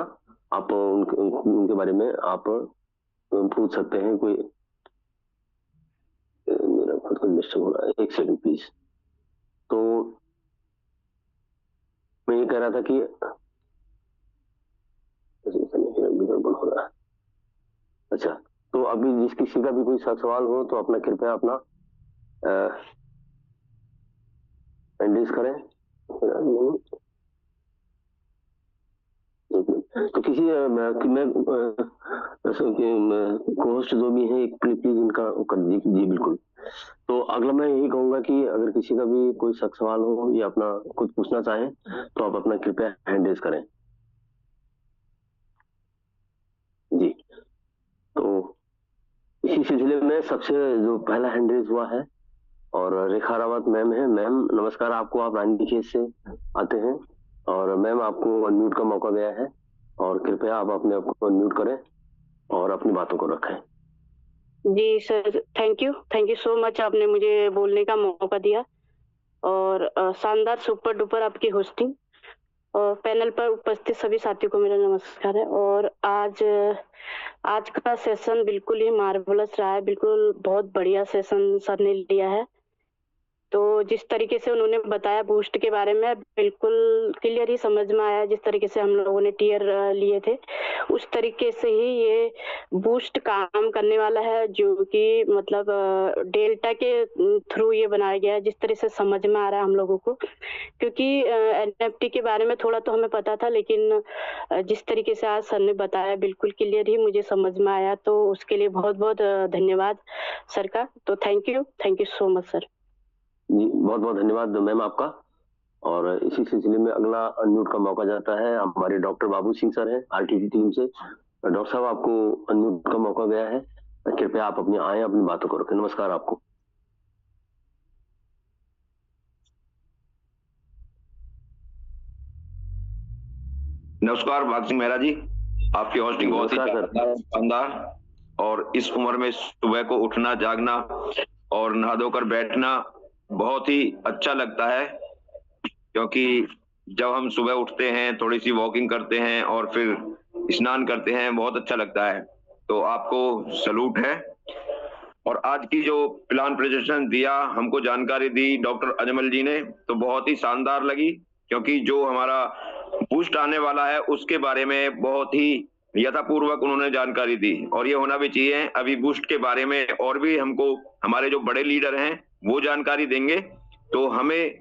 Speaker 2: आप उनके बारे में आप पूछ सकते हैं। कोई मेरा खुद को डिस्टर्ब हो रहा है, एक सेकंड प्लीज। तो मैं ये कह रहा था कि गड़बड़ हो रहा है। अच्छा, तो अभी जिस किसी का भी कोई सवाल हो तो अपना कृपया अपना हैंडल्स करें। तो किसी होस्ट जो भी है प्लीज इनका कर दीजिए। जी बिल्कुल। तो अगला मैं यही कहूंगा कि अगर किसी का भी कोई सवाल हो या अपना कुछ पूछना चाहे तो आप अपना कृपया हैंड रेज करें। जी, तो इसी सिलसिले में सबसे जो पहला हैंड रेज हुआ है, और रेखा रावत मैम है। मैम नमस्कार आपको, आप रानीखेत से आते हैं, और मैम आपको अनम्यूट का मौका गया है, और कृपया आप अपने आप को अनम्यूट करें और अपनी बातों को रखें।
Speaker 3: जी sir, thank you so much, आपने मुझे बोलने का मौका दिया, और शानदार सुपर डुपर आपकी होस्टिंग, और पैनल पर उपस्थित सभी साथियों को मेरा नमस्कार है। और आज का सेशन बिल्कुल ही मार्वलस रहा है, बिल्कुल बहुत बढ़िया सेशन सर ने लिया है। तो जिस तरीके से उन्होंने बताया बूस्ट के बारे में, बिल्कुल क्लियर ही समझ में आया। जिस तरीके से हम लोगों ने टीयर लिए थे, उस तरीके से ही ये बूस्ट काम करने वाला है, जो कि मतलब डेल्टा के थ्रू ये बनाया गया है, जिस तरह से समझ में आ रहा है हम लोगों को। क्योंकि एनएफटी के बारे में थोड़ा तो हमें पता था, लेकिन जिस तरीके से आज सर ने बताया, बिल्कुल क्लियर ही मुझे समझ में आया। तो उसके लिए बहुत बहुत धन्यवाद सर का। तो thank you so much sir.
Speaker 2: जी बहुत बहुत धन्यवाद मैम आपका। और इसी सिलसिले में अगला अनम्यूट का मौका जाता है, हमारे डॉक्टर बाबू सिंह सर हैं आरटीटी टीम से। डॉक्टर साहब आपको अनम्यूट का मौका गया है, कृपया आप अपनी आए अपनी बातों को रखें। नमस्कार आपको।
Speaker 4: नमस्कार भाग सिंह मेहरा जी, आपकी होस्टिंग बहुत ही शानदार। और इस उम्र में सुबह को उठना जागना और नहा धोकर बैठना बहुत ही अच्छा लगता है, क्योंकि जब हम सुबह उठते हैं, थोड़ी सी वॉकिंग करते हैं और फिर स्नान करते हैं, बहुत अच्छा लगता है। तो आपको सलूट है। और आज की जो प्लान प्रेजेंटेशन दिया, हमको जानकारी दी डॉक्टर अजमल जी ने, तो बहुत ही शानदार लगी, क्योंकि जो हमारा बूस्ट आने वाला है उसके बारे में बहुत ही यथापूर्वक उन्होंने जानकारी दी, और ये होना भी चाहिए। अभी बूस्ट के बारे में और भी हमको हमारे जो बड़े लीडर हैं वो जानकारी देंगे, तो हमें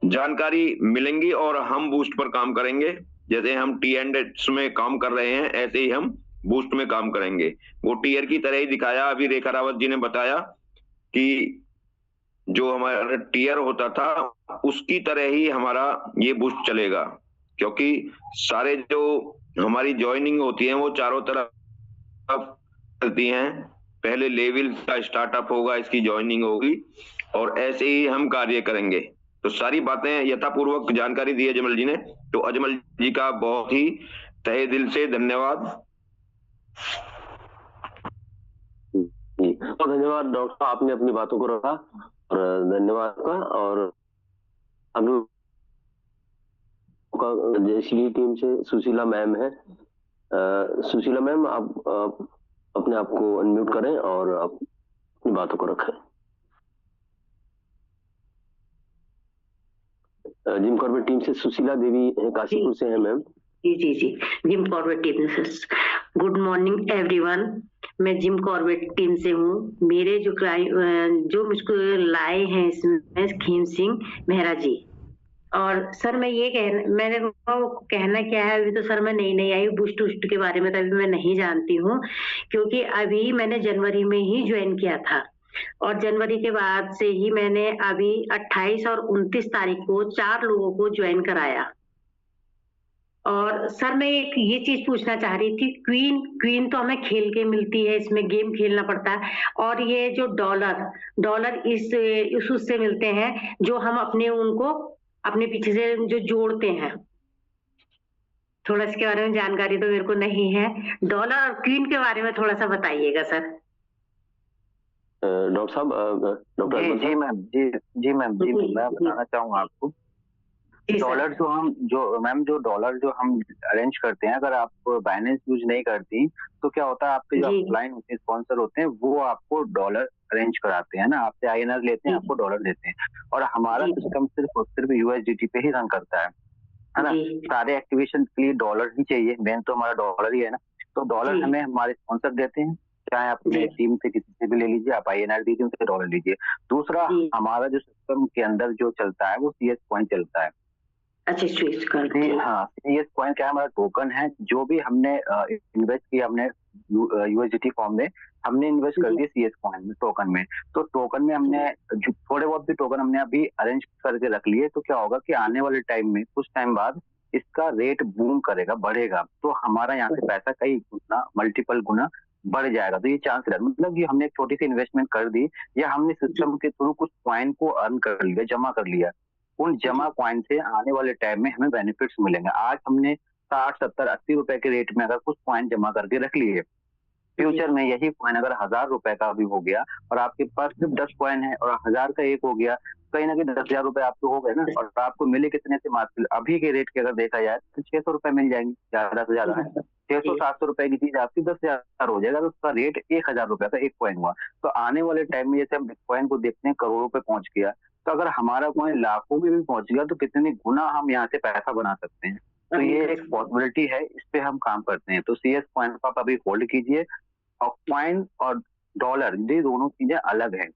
Speaker 4: जानकारी मिलेंगी और हम बूस्ट पर काम करेंगे। जैसे हम T&S में काम कर रहे हैं, ऐसे ही हम बूस्ट में काम करेंगे। वो टीयर की तरह ही दिखाया। अभी रेखा रावत जी ने बताया कि जो हमारा टीयर होता था उसकी तरह ही हमारा ये बूस्ट चलेगा, क्योंकि सारे जो हमारी ज्वाइनिंग होती है वो चारों तरफ चलती हैं। पहले लेवल का स्टार्टअप होगा, इसकी ज्वाइनिंग होगी, और ऐसे ही हम कार्य करेंगे। तो सारी बातें यथापूर्वक जानकारी दी अजमल जी ने, तो अजमल जी का बहुत ही तहे दिल से धन्यवाद।
Speaker 2: तो धन्यवाद डॉक्टर साहब, आपने अपनी बातों को रखा, और धन्यवाद का। और हम लोग जयश्री टीम से सुशीला मैम है। सुशीला मैम, आप अपने आप को अनम्यूट करें और आप अपनी बातों को रखें। जिम कॉर्बेट टीम से सुशीला देवी है, काशीपुर से है मैम।
Speaker 5: जी जिम कॉर्बेट टीम से। गुड मॉर्निंग एवरीवन, मैं जिम कॉर्बेट टीम से हूँ। मेरे जो मुझको लाए हैं इसमें खीम सिंह मेहरा जी। और सर मैं ये मैंने कहना क्या है, अभी तो सर मैं नई आई बूस्ट वूस्ट के बारे में तो अभी मैं नहीं जानती हूँ, क्योंकि अभी मैंने जनवरी में ही ज्वाइन किया था, और जनवरी के बाद से ही मैंने अभी 28 और 29 तारीख को 4 लोगों को ज्वाइन कराया। और सर मैं एक ये चीज पूछना चाह रही थी, क्वीन तो हमें खेल के मिलती है, इसमें गेम खेलना पड़ता है, और ये जो डॉलर इस उससे मिलते हैं जो हम उनको अपने पीछे से जो जोड़ते हैं। थोड़ा इसके बारे में जानकारी तो मेरे को नहीं है। डॉलर और क्वीन के बारे में थोड़ा सा बताइएगा सर।
Speaker 2: डॉक्टर साहब, डॉक्टर
Speaker 1: जी मैम, जी मैम, मैं बताना चाहूंगा आपको। डॉलर जो डॉलर जो हम अरेंज करते हैं, अगर आप बाइनेंस यूज नहीं करती तो क्या होता है, आपके जो ऑफलाइन होते हैं स्पॉन्सर होते हैं वो आपको डॉलर अरेंज कराते हैं ना, आपसे INR लेते हैं, आपको डॉलर देते हैं। और हमारा सिस्टम सिर्फ USDT पे ही रन करता है ना। सारे एक्टिवेशन के लिए डॉलर ही चाहिए, मेन तो हमारा डॉलर ही है ना। तो डॉलर हमें हमारे स्पॉन्सर देते हैं, चाहे अपने टीम से किसी से भी ले लीजिए, आप INR दीजिए, उनसे डॉलर लीजिए। दूसरा, हमारा जो सिस्टम के अंदर जो चलता है वो CS कॉइन चलता है।
Speaker 5: अच्छा,
Speaker 1: हाँ, CS कॉइन क्या हमारा टोकन है, जो भी हमने इन्वेस्ट किया, हमने USDT फॉर्म में हमने इन्वेस्ट कर दिया CS कॉइन में, टोकन में। तो टोकन में हमने थोड़े बहुत भी टोकन हमने अभी अरेंज करके रख लिए, तो क्या होगा कि आने वाले टाइम में कुछ टाइम बाद इसका रेट बूम करेगा, बढ़ेगा, तो हमारा यहाँ से पैसा कई गुना, मल्टीपल गुना बढ़ जाएगा। तो ये चांस है, मतलब ये हमने एक छोटी सी इन्वेस्टमेंट कर दी, या हमने सिस्टम के थ्रू कुछ कॉइन को अर्न कर लिया, जमा कर लिया, उन जमा कॉइन से आने वाले टाइम में हमें बेनिफिट्स मिलेंगे। आज हमने 60, 70, 80 रुपए के रेट में अगर कुछ कॉइन जमा करके रख लिए, फ्यूचर में यही कॉइन अगर 1000 रुपए का भी हो गया और आपके पास सिर्फ 10 कॉइन है और 1000 का एक हो गया, कहीं ना कहीं 10,000 रुपए आपको हो गए ना। और आपको मिले कितने से मात्र अभी के रेट के अगर देखा जाए तो 600 रुपए मिल जाएंगे, ज्यादा से ज्यादा 600-700 रुपए की चीज आपकी 10,000 हो जाएगा, तो उसका रेट 1000 रुपए का एक कॉइन हुआ। तो आने वाले टाइम में जैसे हम बिटकॉइन को देखते हैं करोड़ों पे पहुंच गया, तो अगर हमारा कॉइन लाखों में भी पहुंच गया तो कितने गुना हम यहाँ से पैसा बना सकते हैं। तो ये एक पॉसिबिलिटी है, इस पे हम काम करते हैं। तो CS कॉइन को आप अभी होल्ड कीजिए। और कॉइन और डॉलर, ये दोनों चीजें अलग है।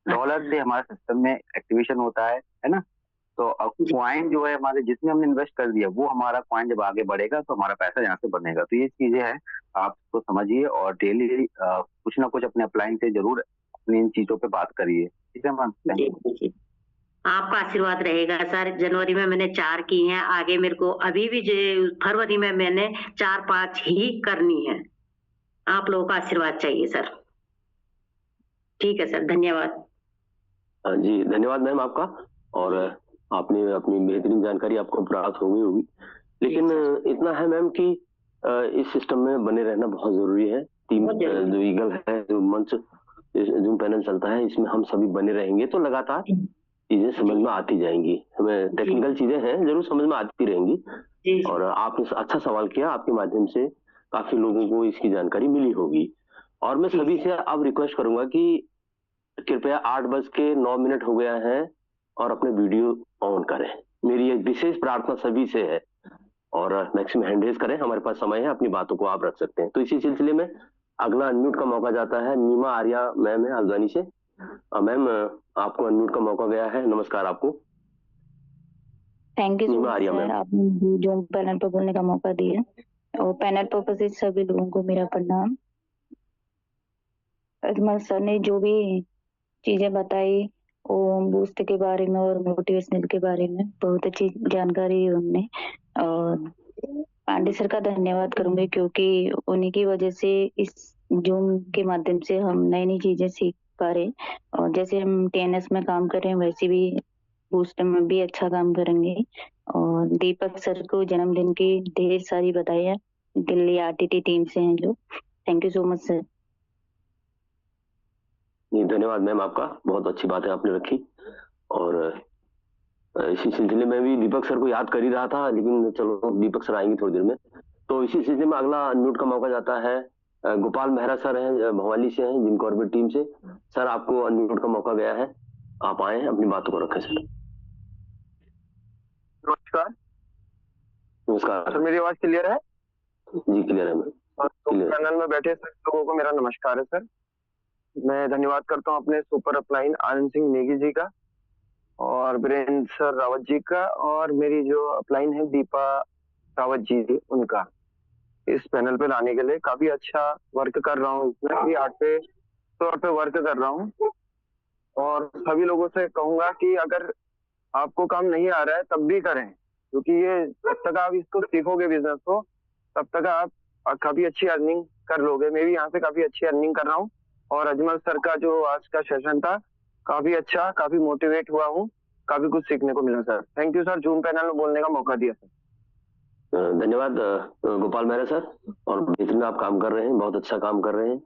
Speaker 1: डॉलर से हमारे सिस्टम में एक्टिवेशन होता है ना। तो कॉइन जो है हमारे, जिसमें हमने इन्वेस्ट कर दिया, वो हमारा कॉइन जब आगे बढ़ेगा तो हमारा पैसा यहाँ से बनेगा। तो ये चीजें हैं, आप उसको समझिए और डेली कुछ ना कुछ अपने अपलाइन से जरूर अपनी इन चीजों पे बात करिए, ठीक है मैम।
Speaker 5: आपका आशीर्वाद रहेगा सर। जनवरी में मैंने 4 की हैं, आगे मेरे को अभी भी फरवरी में मैंने 4-5 ही करनी है। आप लोगों का आशीर्वाद चाहिए सर। ठीक है सर, धन्यवाद।
Speaker 2: जी धन्यवाद मैम आपका। और आपने अपनी बेहतरीन जानकारी आपको प्राप्त हो गई होगी। लेकिन इतना है मैम कि इस सिस्टम में बने रहना बहुत जरूरी है। टीम जो ईगल है, जो मंच जूम पैनल चलता है, इसमें हम सभी बने रहेंगे तो लगातार चीजें समझ में आती जाएंगी। हमें टेक्निकल चीजें हैं जरूर समझ में आती रहेंगी। और आपने अच्छा सवाल किया, आपके माध्यम से काफी लोगों को इसकी जानकारी मिली होगी। और मैं सभी से अब रिक्वेस्ट करूंगा कि कृपया 8:09 हो गया है और अपने वीडियो ऑन करें। मेरी एक विशेष प्रार्थना सभी से है, और मैक्सिमम हैंड रेज करें। हमारे पास समय है, अपनी बातों को आप रख सकते हैं। तो इसी सिलसिले में अगला अनम्यूट का मौका जाता है। नीमा आर्या मैम है हल्द्वानी से। मैम आपको अनम्यूट का मौका गया है। नमस्कार आपको।
Speaker 6: Thank you so much sir, आपने जो पैनल पर बोलने का मौका दिया। और पैनल पर सभी लोगों को मेरा प्रणाम। अजमल सर ने जो भी चीजें बताई वो बूस्ट के बारे में और मोटिवेशनल के बारे में बहुत अच्छी जानकारी है उनने। और पांडे सर का धन्यवाद करूंगी क्योंकि उन्हीं की वजह से इस जूम के माध्यम से हम नई नई चीजें सीख पा रहे। और जैसे हम टीएनएस में काम कर रहे हैं वैसे भी बूस्ट में भी अच्छा काम करेंगे। और दीपक सर को जन्मदिन की ढेर सारी बधाइयां, दिल्ली आरटीटी टीम से हैं जो। Thank you so much sir.
Speaker 2: धन्यवाद मैम आपका, बहुत अच्छी बात है आपने रखी। और इसी सिलसिले में भी दीपक सर को याद कर ही रहा था, लेकिन चलो दीपक सर आएंगे थोड़ी देर में। तो इसी सिलसिले में अगला अनम्यूट का मौका जाता है। गोपाल मेहरा सर हैं, भवाली से हैं, जिम कॉर्बेट टीम से। सर आपको अनम्यूट का मौका गया है, आप आए, अपनी बातों को रखें सर।
Speaker 7: नमस्कार।
Speaker 2: नमस्कार
Speaker 7: सर, मेरी आवाज क्लियर है?
Speaker 2: जी क्लियर है मैम।
Speaker 7: पैनल में बैठे सर लोगों को मेरा नमस्कार है सर। मैं धन्यवाद करता हूं अपने सुपर अपलाइन आनंद सिंह नेगी जी का और वीरेंद्र सर रावत जी का, और मेरी जो अपलाइन है दीपा रावत जी उनका, इस पैनल पे लाने के लिए। काफी अच्छा वर्क कर रहा हूँ, इसमें भी 8 तौर पे वर्क कर रहा हूँ। और सभी लोगों से कहूंगा कि अगर आपको काम नहीं आ रहा है तब भी करें, क्योंकि ये जब तक आप इसको सीखोगे बिजनेस को तब तक आप काफी अच्छी अर्निंग कर लोगे। मैं भी यहाँ से काफी अच्छी अर्निंग कर रहा हूँ। और अजमल सर का जो आज का सेशन था काफी अच्छा, काफी मोटिवेट हुआ हूँ, काफी कुछ सीखने को मिला sir. Thank you sir, zoom panel में बोलने का मौका दिया सर।
Speaker 2: धन्यवाद गोपाल मेहरा सर, और बेहतरीन आप काम कर रहे हैं, बहुत अच्छा काम कर रहे हैं,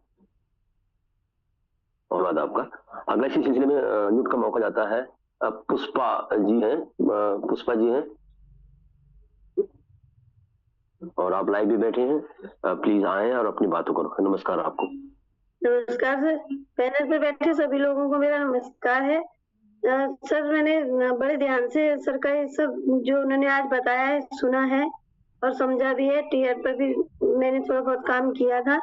Speaker 2: धन्यवाद आपका। अगला इसी सिलसिले में अनम्यूट का मौका जाता है। पुष्पा जी हैं, पुष्पा जी हैं, और आप लाइव भी बैठे हैं। प्लीज आए और अपनी बातों को रखें। नमस्कार आपको।
Speaker 8: नमस्कार सर, पैनल पर बैठे सभी लोगों को मेरा नमस्कार है। सर, मैंने बड़े ध्यान से सर का ये सब जो उन्होंने आज बताया है सुना है और समझा भी है। टीआर पर भी मैंने थोड़ा बहुत काम किया था,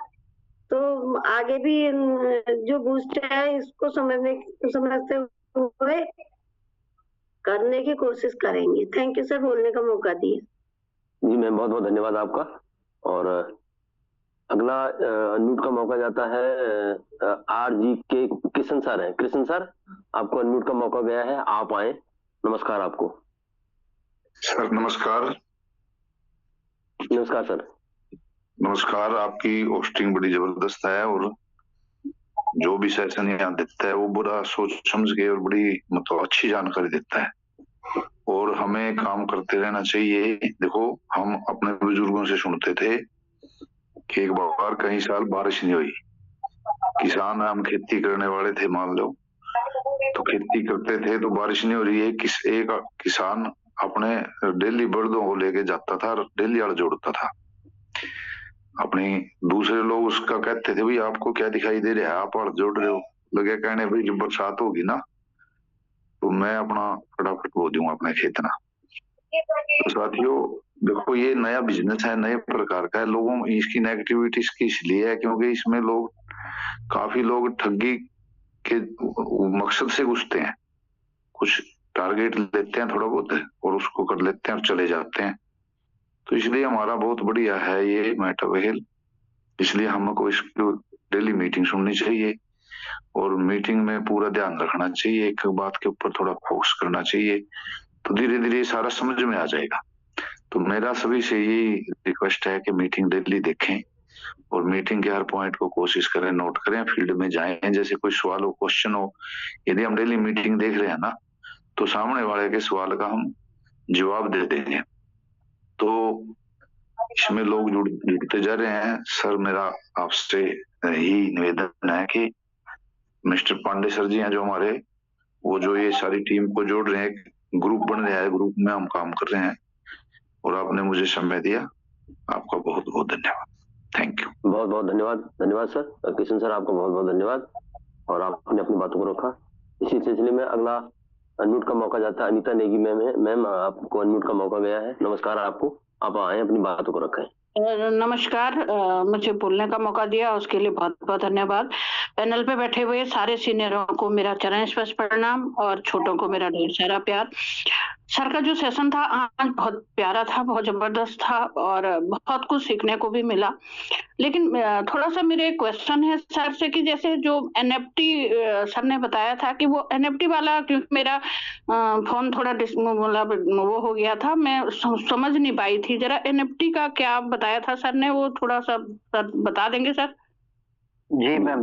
Speaker 8: तो आगे भी जो बूस्ट है इसको समझते हुए करने की कोशिश करेंगे। थैंक यू सर, बोलने का मौका दिया।
Speaker 2: जी मैम, बहुत बहुत धन्यवाद आपका। और अगला अनम्यूट का मौका जाता है आरजी के कृष्ण सर हैं। कृष्ण सर, आपको अनम्यूट का मौका गया है, आप आए। नमस्कार आपको।
Speaker 9: सर नमस्कार।
Speaker 2: नमस्कार सर।
Speaker 9: नमस्कार। आपकी होस्टिंग बड़ी जबरदस्त है और जो भी सेशन यहाँ देता है वो बड़ा सोच समझ के और बड़ी मतलब अच्छी जानकारी देता है, और हमें काम करते रहना चाहिए। देखो, हम अपने बुजुर्गों से सुनते थे कि एक बार कई साल बारिश नहीं हुई, किसान हम खेती करने वाले थे मान लो, तो खेती करते थे तो बारिश नहीं हो रही है। एक किसान अपने डेली बर्दों को लेके जाता था, डेली हल जोड़ता था अपनी। दूसरे लोग उसका कहते थे भाई आपको क्या दिखाई दे रहा है, आप हल जोड़ रहे हो। लगे कहने भाई जब बरसात होगी ना तो मैं अपना फटाफट बो दूंगा अपने खेत ना। तो साथियों देखो, ये नया बिजनेस है, नए प्रकार का है। लोगों में इसकी नेगेटिविटी इसलिए है क्योंकि इसमें काफी लोग ठगी के मकसद से घुसते हैं, कुछ टारगेट लेते हैं थोड़ा बहुत और उसको कर लेते हैं और चले जाते हैं। तो इसलिए हमारा बहुत बढ़िया है ये मेटावेल, इसलिए हमको इसकी डेली मीटिंग सुननी चाहिए और मीटिंग में पूरा ध्यान रखना चाहिए, एक बात के ऊपर थोड़ा फोकस करना चाहिए, तो धीरे धीरे सारा समझ में आ जाएगा। तो मेरा सभी से यही रिक्वेस्ट है कि मीटिंग डेली देखें और मीटिंग के हर पॉइंट को कोशिश करें, नोट करें, फील्ड में जाएं। जैसे कोई सवाल हो, क्वेश्चन हो, यदि हम डेली मीटिंग देख रहे हैं ना तो सामने वाले के सवाल का हम जवाब दे देंगे। तो इसमें लोग जुड़ते जा रहे हैं। सर, मेरा आपसे यही निवेदन है कि मिस्टर पांडे सर जी हैं जो हमारे, वो जो ये सारी टीम को जोड़ रहे हैं, ग्रुप बन रहा है, ग्रुप में हम काम कर रहे हैं और आपने मुझे समय दिया, आपका बहुत बहुत धन्यवाद। Thank you.
Speaker 2: बहुत बहुत धन्यवाद। धन्यवाद सर। किशन सर, आपका बहुत बहुत धन्यवाद और आपने अपनी बातों को रखा। इसी सिलसिले में अगला अनम्यूट का मौका जाता है अनीता नेगी मैम है। मैम, आपको अनम्यूट का मौका गया है। नमस्कार आपको, आप आए अपनी बातों को रखें।
Speaker 10: नमस्कार, मुझे बोलने का मौका दिया उसके लिए बहुत बहुत धन्यवाद। पैनल पे बैठे हुए सारे सीनियरों को मेरा चरण स्पर्श प्रणाम और छोटों को मेरा ढेर सारा प्यार। सर का जो सेशन था आज बहुत प्यारा था, बहुत जबरदस्त था और बहुत कुछ सीखने को भी मिला। लेकिन थोड़ा सा मेरे क्वेश्चन है सर से कि जैसे जो एनएफटी सर ने बताया था कि वो एनएफटी वाला, क्योंकि मेरा फोन थोड़ा मतलब वो हो गया था, मैं समझ नहीं पाई थी। जरा एनएफटी का क्या बताया था सर ने, वो थोड़ा सा सर बता देंगे सर?
Speaker 1: जी मैम,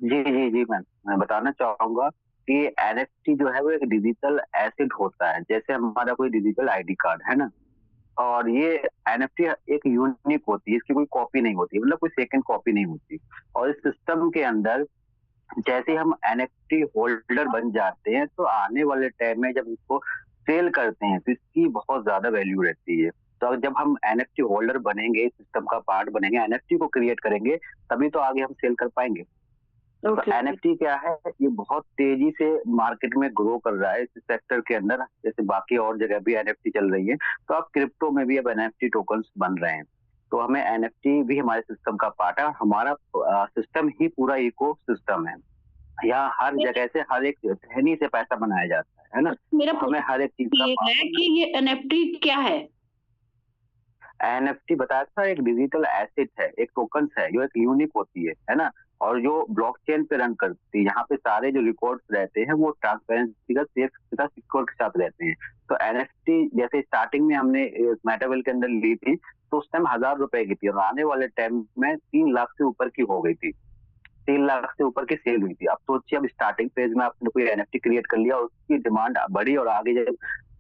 Speaker 1: जी मैम, मैं बताना चाहूंगा कि एनएफटी जो है वो एक डिजिटल एसेट होता है, जैसे हमारा कोई डिजिटल आईडी कार्ड है ना, और ये एनएफटी एक यूनिक होती है, इसकी कोई कॉपी नहीं होती, मतलब कोई सेकंड कॉपी नहीं होती। और इस सिस्टम के अंदर जैसे हम एनएफटी होल्डर बन जाते हैं तो आने वाले टाइम में जब इसको सेल करते हैं तो इसकी बहुत ज्यादा वैल्यू रहती है। तो जब हम एनएफटी होल्डर बनेंगे, सिस्टम का पार्ट बनेंगे, एनएफटी को क्रिएट करेंगे, तभी तो आगे हम सेल कर पाएंगे। तो एनएफटी क्या है, ये बहुत तेजी से मार्केट में ग्रो कर रहा है इस सेक्टर के अंदर, जैसे बाकी और जगह भी एनएफटी चल रही है, तो अब क्रिप्टो में भी अब एनएफटी टोकन्स बन रहे हैं। तो हमें एनएफटी भी हमारे सिस्टम का पार्ट है, हमारा सिस्टम ही पूरा इको सिस्टम है। यहाँ हर जगह से हर एक टहनी से पैसा बनाया जाता है ना।
Speaker 10: मेरा
Speaker 1: हमें हर एक चीज
Speaker 10: है कि ये एनएफटी क्या है?
Speaker 1: एनएफटी बताया था, एक डिजिटल एसेट है, एक टोकन्स है जो एक यूनिक होती है ना, और जो ब्लॉकचेन पे रन करती है। यहाँ पे सारे जो रिकॉर्ड्स रहते हैं वो ट्रांसपेरेंसी का सेफ तथा सिक्योर के साथ रहते हैं। तो एनएफटी जैसे स्टार्टिंग में हमने मेटावेल के अंदर ली थी तो उस टाइम 1000 रुपए की थी और आने वाले टाइम में 3 लाख से ऊपर की हो गई थी, 3 लाख से ऊपर की सेल हुई थी। अब सोचिए, अब स्टार्टिंग फेज में आपने कोई एनएफटी क्रिएट कर लिया और उसकी डिमांड बढ़ी और आगे जब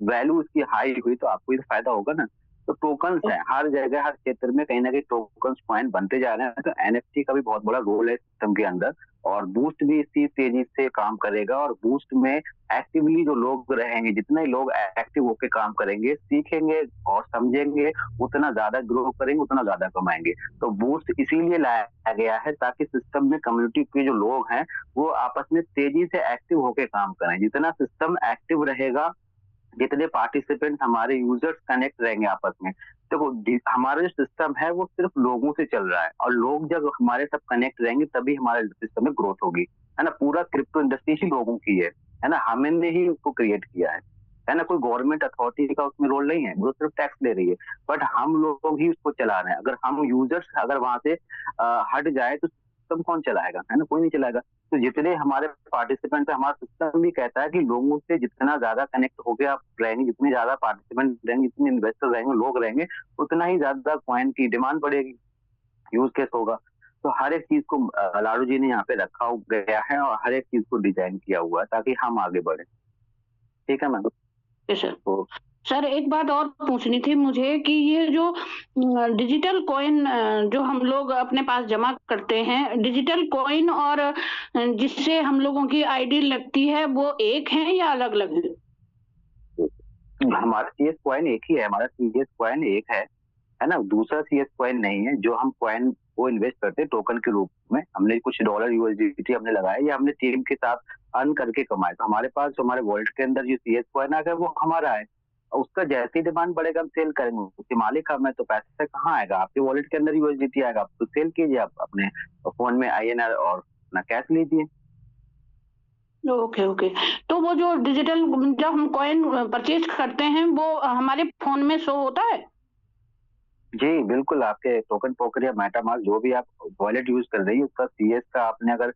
Speaker 1: वैल्यू उसकी हाई हुई तो आपको ये फायदा होगा ना। तो टोकन्स है हर जगह, हर क्षेत्र में कहीं ना कहीं टोकन्स पॉइंट बनते जा रहे हैं। तो एनएफटी का भी बहुत बड़ा रोल है सिस्टम के अंदर, और बूस्ट भी इसी तेजी से काम करेगा। और बूस्ट में एक्टिवली जो लोग रहेंगे, जितने लोग एक्टिव होकर काम करेंगे, सीखेंगे और समझेंगे, उतना ज्यादा ग्रो करेंगे, उतना ज्यादा कमाएंगे। तो बूस्ट इसीलिए लाया गया है ताकि सिस्टम में कम्युनिटी के जो लोग हैं वो आपस में तेजी से एक्टिव होकर काम करें। जितना सिस्टम एक्टिव रहेगा, जितने पार्टिसिपेंट हमारे यूजर्स कनेक्ट रहेंगे आपस में। देखो, हमारा जो सिस्टम है वो सिर्फ लोगों से चल रहा है, और लोग जब हमारे सब कनेक्ट रहेंगे तभी हमारे सिस्टम में ग्रोथ होगी, है ना। पूरा क्रिप्टो इंडस्ट्री ही लोगों की है ना, हमने ही उसको क्रिएट किया है ना। कोई गवर्नमेंट अथॉरिटी का उसमें रोल नहीं है, वो सिर्फ टैक्स ले रही है, बट हम लोग ही उसको चला रहे हैं। अगर हम यूजर्स अगर वहां से हट जाए तो सिस्टम कौन चलाएगा, है ना, कोई नहीं चलाएगा। तो जितने हमारे पार्टिसिपेंट है, हमारा सिस्टम भी कहता है कि लोगों से जितना ज्यादा कनेक्ट होके आप रहेंगे, जितने ज्यादा पार्टिसिपेंट रहेंगे, जितने इन्वेस्टर रहेंगे, लोग रहेंगे, उतना ही ज्यादा कॉइन की डिमांड बढ़ेगी, यूज केस होगा। तो हर एक चीज को लाडू जी ने यहाँ पे रखा गया है और हर एक चीज को डिजाइन किया हुआ है ताकि हम आगे बढ़े। ठीक है मैम।
Speaker 10: तो सर एक बात और पूछनी थी मुझे कि ये जो डिजिटल कॉइन जो हम लोग अपने पास जमा करते हैं, डिजिटल कॉइन और जिससे हम लोगों की आईडी लगती है, वो एक है या अलग अलग है?
Speaker 1: हमारा सीएस कॉइन एक ही है, हमारा सीएस कॉइन एक है ना, दूसरा सीएस कॉइन नहीं है। जो हम कॉइन को इन्वेस्ट करते हैं टोकन के रूप में, हमने कुछ डॉलर यूएसडीटी हमने लगाया या हमने टीम के साथ अर्न करके कमाए, तो हमारे पास हमारे वॉलेट के अंदर जो सीएस कॉइन आ गया वो हमारा है। उसका जैसी डिमांड बढ़ेगा हम सेल करेंगे, उसके मालिक हम है, तो पैसा कहाँ आएगा? आपके वॉलेट के अंदर यूएसडीटी आएगा, आप तो सेल कीजिए, आप अपने फोन में आईएनआर और अपना कैश लीजिए।
Speaker 10: ओके। तो वो जो डिजिटल जब हम कॉइन परचेज करते हैं वो हमारे फोन में शो होता है?
Speaker 1: जी बिल्कुल, आपके टोकन पोकर या मेटामास्क जो भी आप वॉलेट यूज कर रही है, उसका सीएस का आपने अगर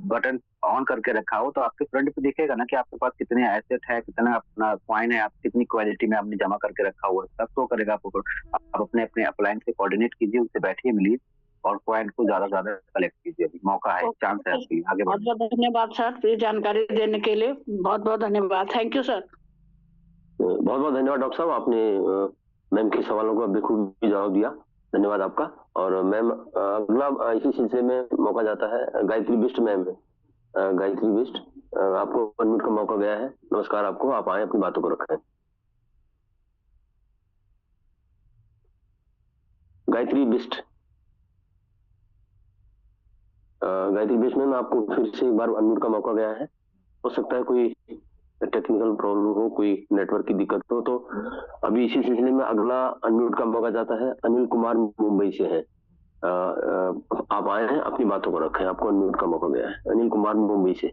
Speaker 1: बटन ऑन करके रखा हो तो आपके फ्रंट पे दिखेगा ना कि आपके पास कितने एसेट है, कितना अपना कॉइन है, आप कितनी क्वालिटी में आपने जमा करके रखा हुआ है, सब शो करेगा आपको। आप अपने अप्लायंस से कोऑर्डिनेट कीजिए, उससे बैठिए, मिलिए और कॉइन को ज्यादा कलेक्ट कीजिए। अभी मौका है, चांस है आपके लिए, आगे बढ़िए।
Speaker 10: बहुत बहुत धन्यवाद सर, जानकारी देने के लिए बहुत बहुत धन्यवाद। Thank you sir.
Speaker 2: बहुत बहुत धन्यवाद डॉक्टर साहब, आपने मैम के सवालों को बखूबी जवाब दिया, धन्यवाद आपका। और मैम अगला इसी सिलसिले में मौका जाता है गायत्री बिष्ट मैम। गायत्री बिष्ट, आपको अनम्यूट का मौका गया है। नमस्कार आपको, आप आए अपनी बातों को रखें। गायत्री बिष्ट, गायत्री बिष्ट मैम, आपको फिर से एक बार अनम्यूट का मौका गया है। हो सकता है कोई टेक्निकल प्रॉब्लम हो, कोई नेटवर्क की दिक्कत हो। तो अभी इसी सिलसिले में अगला अनम्यूट का मौका जाता है अनिल कुमार मुंबई से है। आप आए हैं, अपनी बातों को रखें, आपको अनम्यूट का मौका गया है। अनिल कुमार मुंबई से।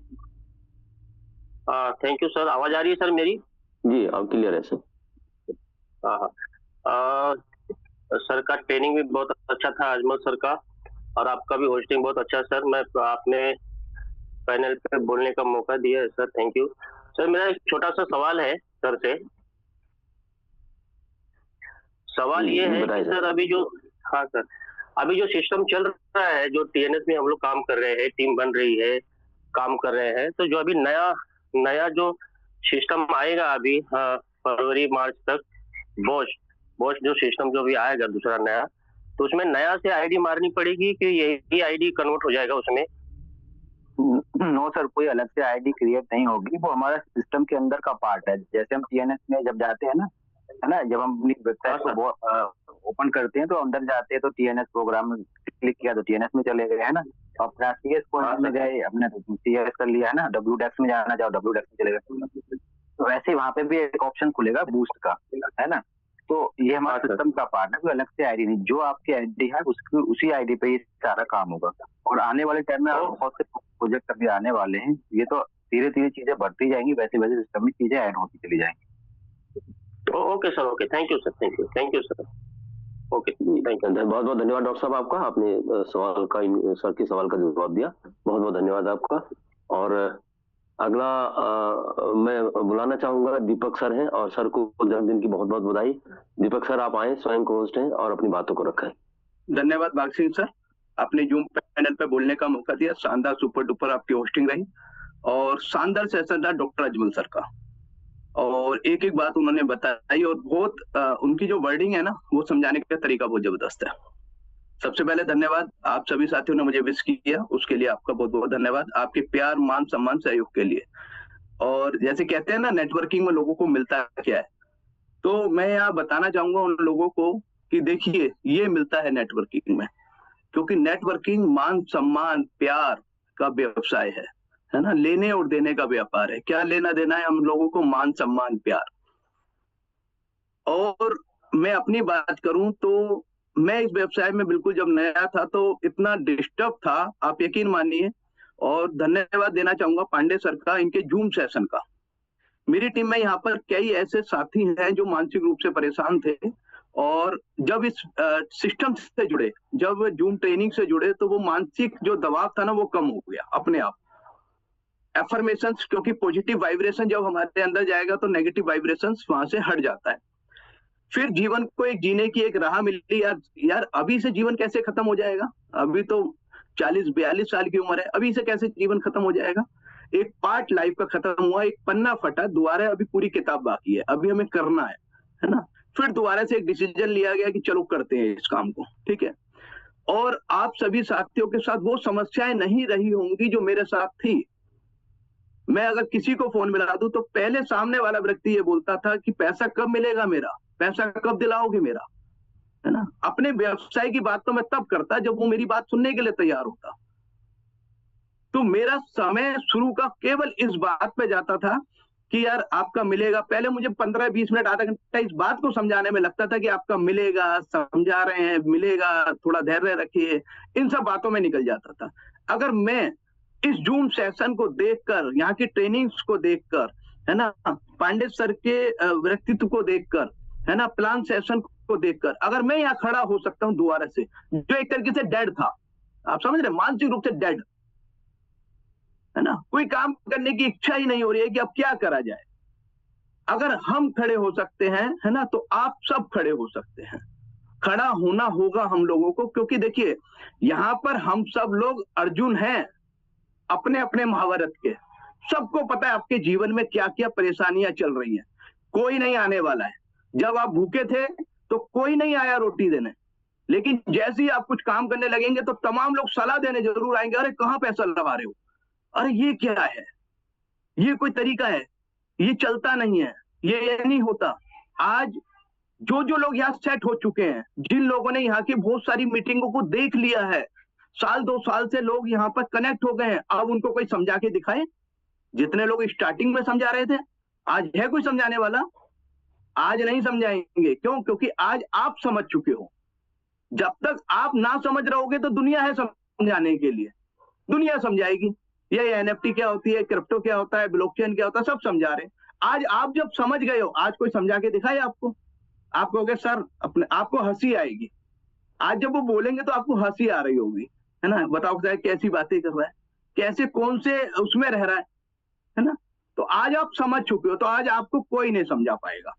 Speaker 11: Thank you sir. आवाज आ रही है सर मेरी?
Speaker 2: जी, अब क्लियर है सर।
Speaker 11: सर का ट्रेनिंग भी बहुत अच्छा था अजमल सर का, और आपका भी होस्टिंग बहुत अच्छा सर। मैं आपने पैनल पे बोलने का मौका दिया है सर, थैंक यू सर। मेरा एक छोटा सा सवाल है सर से। सवाल ये है कि सर अभी जो, हाँ सर, अभी जो सिस्टम चल रहा है, जो टीएनएस में हम लोग काम कर रहे हैं, टीम बन रही है, काम कर रहे हैं, तो जो अभी नया जो सिस्टम आएगा अभी फरवरी मार्च तक, बॉश जो सिस्टम जो भी आएगा दूसरा नया, तो उसमें नया से आईडी मारनी पड़ेगी कि यही आईडी कन्वर्ट हो जाएगा उसमें?
Speaker 1: नो सर, कोई अलग से आईडी क्रिएट नहीं होगी, वो हमारा सिस्टम के अंदर का पार्ट है। जैसे हम टीएनएस में जब जाते हैं ना, है ना, जब हम अपनी वेबसाइट को ओपन करते हैं तो अंदर जाते हैं तो टीएनएस प्रोग्राम क्लिक किया तो टीएनएस में चले गए, है ना। अपना सीएस पॉइंट में गए, अपने सीएस कर लिया, है ना। डब्ल्यूडेक्स में जाना चाहो डब्ल्यूडेक्स में चले गए, तो वैसे वहां पे भी एक ऑप्शन खुलेगा बूस्ट का, है ना। तो ये हमारा सिस्टम का पार्ट है, कोई अलग से आईडी नहीं। जो आपकी आईडी है उसकी उसी आईडी पे ये सारा काम होगा। और आने वाले टाइम में बहुत से प्रोजेक्ट अभी आने वाले हैं, ये तो धीरे धीरे चीजें बढ़ती जाएंगी, वैसे वैसे सिस्टम में चीजें ऐड होती चली जाएंगी।
Speaker 11: Okay sir, okay, thank you sir, thank you sir, okay, thank you.
Speaker 2: बहुत बहुत धन्यवाद डॉक्टर साहब आपका, आपने सवाल का, सर के सवाल का जवाब दिया, बहुत बहुत धन्यवाद आपका। और अगला मैं बुलाना चाहूंगा दीपक सर हैं, और सर को जन्मदिन की बहुत बहुत बधाई। दीपक सर आप आए, स्वयं को होस्ट हैं और अपनी बातों को रखें।
Speaker 12: धन्यवाद भाग सिंह सर, आपने जूम पैनल पे बोलने का मौका दिया। शानदार सुपर डुपर आपकी होस्टिंग रही, और शानदार सेशन था डॉक्टर अजमल सर का, और एक एक बात उन्होंने बताई, और बहुत उनकी जो वर्डिंग है ना, वो समझाने का तरीका बहुत जबरदस्त है। सबसे पहले धन्यवाद, आप सभी साथियों ने मुझे विश किया, उसके लिए आपका बहुत बहुत धन्यवाद, आपके प्यार, मान, सम्मान, सहयोग के लिए। और जैसे कहते हैं ना, नेटवर्किंग में लोगों को मिलता क्या है, तो मैं यहाँ बताना चाहूंगा उन लोगों को कि देखिए, ये मिलता है नेटवर्किंग में, क्योंकि नेटवर्किंग मान, सम्मान, प्यार का व्यवसाय है ना, लेने और देने का व्यापार है। क्या लेना देना है हम लोगों को? मान, सम्मान, प्यार। और मैं अपनी बात करूं तो मैं इस व्यवसाय में बिल्कुल जब नया था तो इतना डिस्टर्ब था, आप यकीन मानिए। और धन्यवाद देना चाहूंगा पांडे सर का, इनके जूम सेशन का। मेरी टीम में यहाँ पर कई ऐसे साथी हैं जो मानसिक रूप से परेशान थे, और जब इस सिस्टम से जुड़े, जब जूम ट्रेनिंग से जुड़े, तो वो मानसिक जो दबाव था ना, वो कम हो गया अपने आप। एफर्मेशंस, क्योंकि पॉजिटिव वाइब्रेशन जब हमारे अंदर जाएगा तो नेगेटिव वाइब्रेशंस वहां से हट जाता है। फिर जीवन को एक जीने की एक राह मिली। यार अभी से जीवन कैसे खत्म हो जाएगा? अभी तो 40-42 साल की उम्र है, अभी से कैसे जीवन खत्म हो जाएगा? एक पार्ट लाइफ का खत्म हुआ, एक पन्ना फटा, दोबारा अभी पूरी किताब बाकी है, अभी हमें करना है ना। फिर दोबारा से एक डिसीजन लिया गया कि चलो करते हैं इस काम को, ठीक है। और आप सभी साथियों के साथ वो समस्याएं नहीं रही होंगी जो मेरे साथ थी। मैं अगर किसी को फोन मिला दूं तो पहले सामने वाला व्यक्ति ये बोलता था कि पैसा कब मिलेगा मेरा, पैसा कब दिलाओगे मेरा, है ना। अपने व्यवसाय की बात तो मैं तब करता जब वो मेरी बात सुनने के लिए तैयार होता। तो मेरा समय शुरू का केवल इस बात पे जाता था कि यार आपका मिलेगा। पहले मुझे 15-20 मिनट, आधा घंटा इस बात को समझाने में लगता था कि आपका मिलेगा, समझा रहे हैं, मिलेगा, थोड़ा धैर्य रखिए, इन सब बातों में निकल जाता था। अगर मैं इस जूम सेशन को देखकर, यहाँ की ट्रेनिंग्स को देखकर, है ना, पांडे सर के व्यक्तित्व को देखकर, है ना, प्लान सेशन को देखकर, अगर मैं यहाँ खड़ा हो सकता हूँ दोबारा से, जो एक तरीके से डेड था, आप समझ रहे, मानसिक रूप से डेड, है ना, कोई काम करने की इच्छा ही नहीं हो रही है कि अब क्या करा जाए। अगर हम खड़े हो सकते हैं, है ना, तो आप सब खड़े हो सकते हैं। खड़ा होना होगा हम लोगों को, क्योंकि देखिए यहाँ पर हम सब लोग अर्जुन हैं अपने अपने महाभारत के। सबको पता है आपके जीवन में क्या क्या परेशानियां चल रही हैं, कोई नहीं आने वाला है। जब आप भूखे थे तो कोई नहीं आया रोटी देने, लेकिन जैसे ही आप कुछ काम करने लगेंगे तो तमाम लोग सलाह देने जरूर आएंगे, अरे कहाँ पैसा लगा रहे हो, अरे ये क्या है, ये कोई तरीका है, ये चलता नहीं है, ये नहीं होता। आज जो जो लोग यहाँ सेट हो चुके हैं, जिन लोगों ने यहाँ की बहुत सारी मीटिंगों को देख लिया है, साल 2 साल से लोग यहाँ पर कनेक्ट हो गए हैं, अब उनको कोई समझा के दिखाए। जितने लोग स्टार्टिंग में समझा रहे थे, आज है कोई समझाने वाला? आज नहीं समझाएंगे। क्यों? क्योंकि आज आप समझ चुके हो। जब तक आप ना समझ रहोगे तो दुनिया है समझाने के लिए, दुनिया समझाएगी। ये एनएफटी क्या होती है, क्रिप्टो क्या होता है, ब्लॉकचेन क्या होता है, सब समझा रहे हैं। आज आप जब समझ गए हो, आज कोई समझा के दिखाए आपको? आप कहोगे सर अपने आपको हंसी आएगी। आज जब वो बोलेंगे तो आपको हंसी आ रही होगी, है ना? बताओ सर कैसी बातें कर रहा है, कैसे कौन से उसमें रह रहा है ना? तो आज आप समझ चुके हो, तो आज आपको कोई नहीं समझा पाएगा।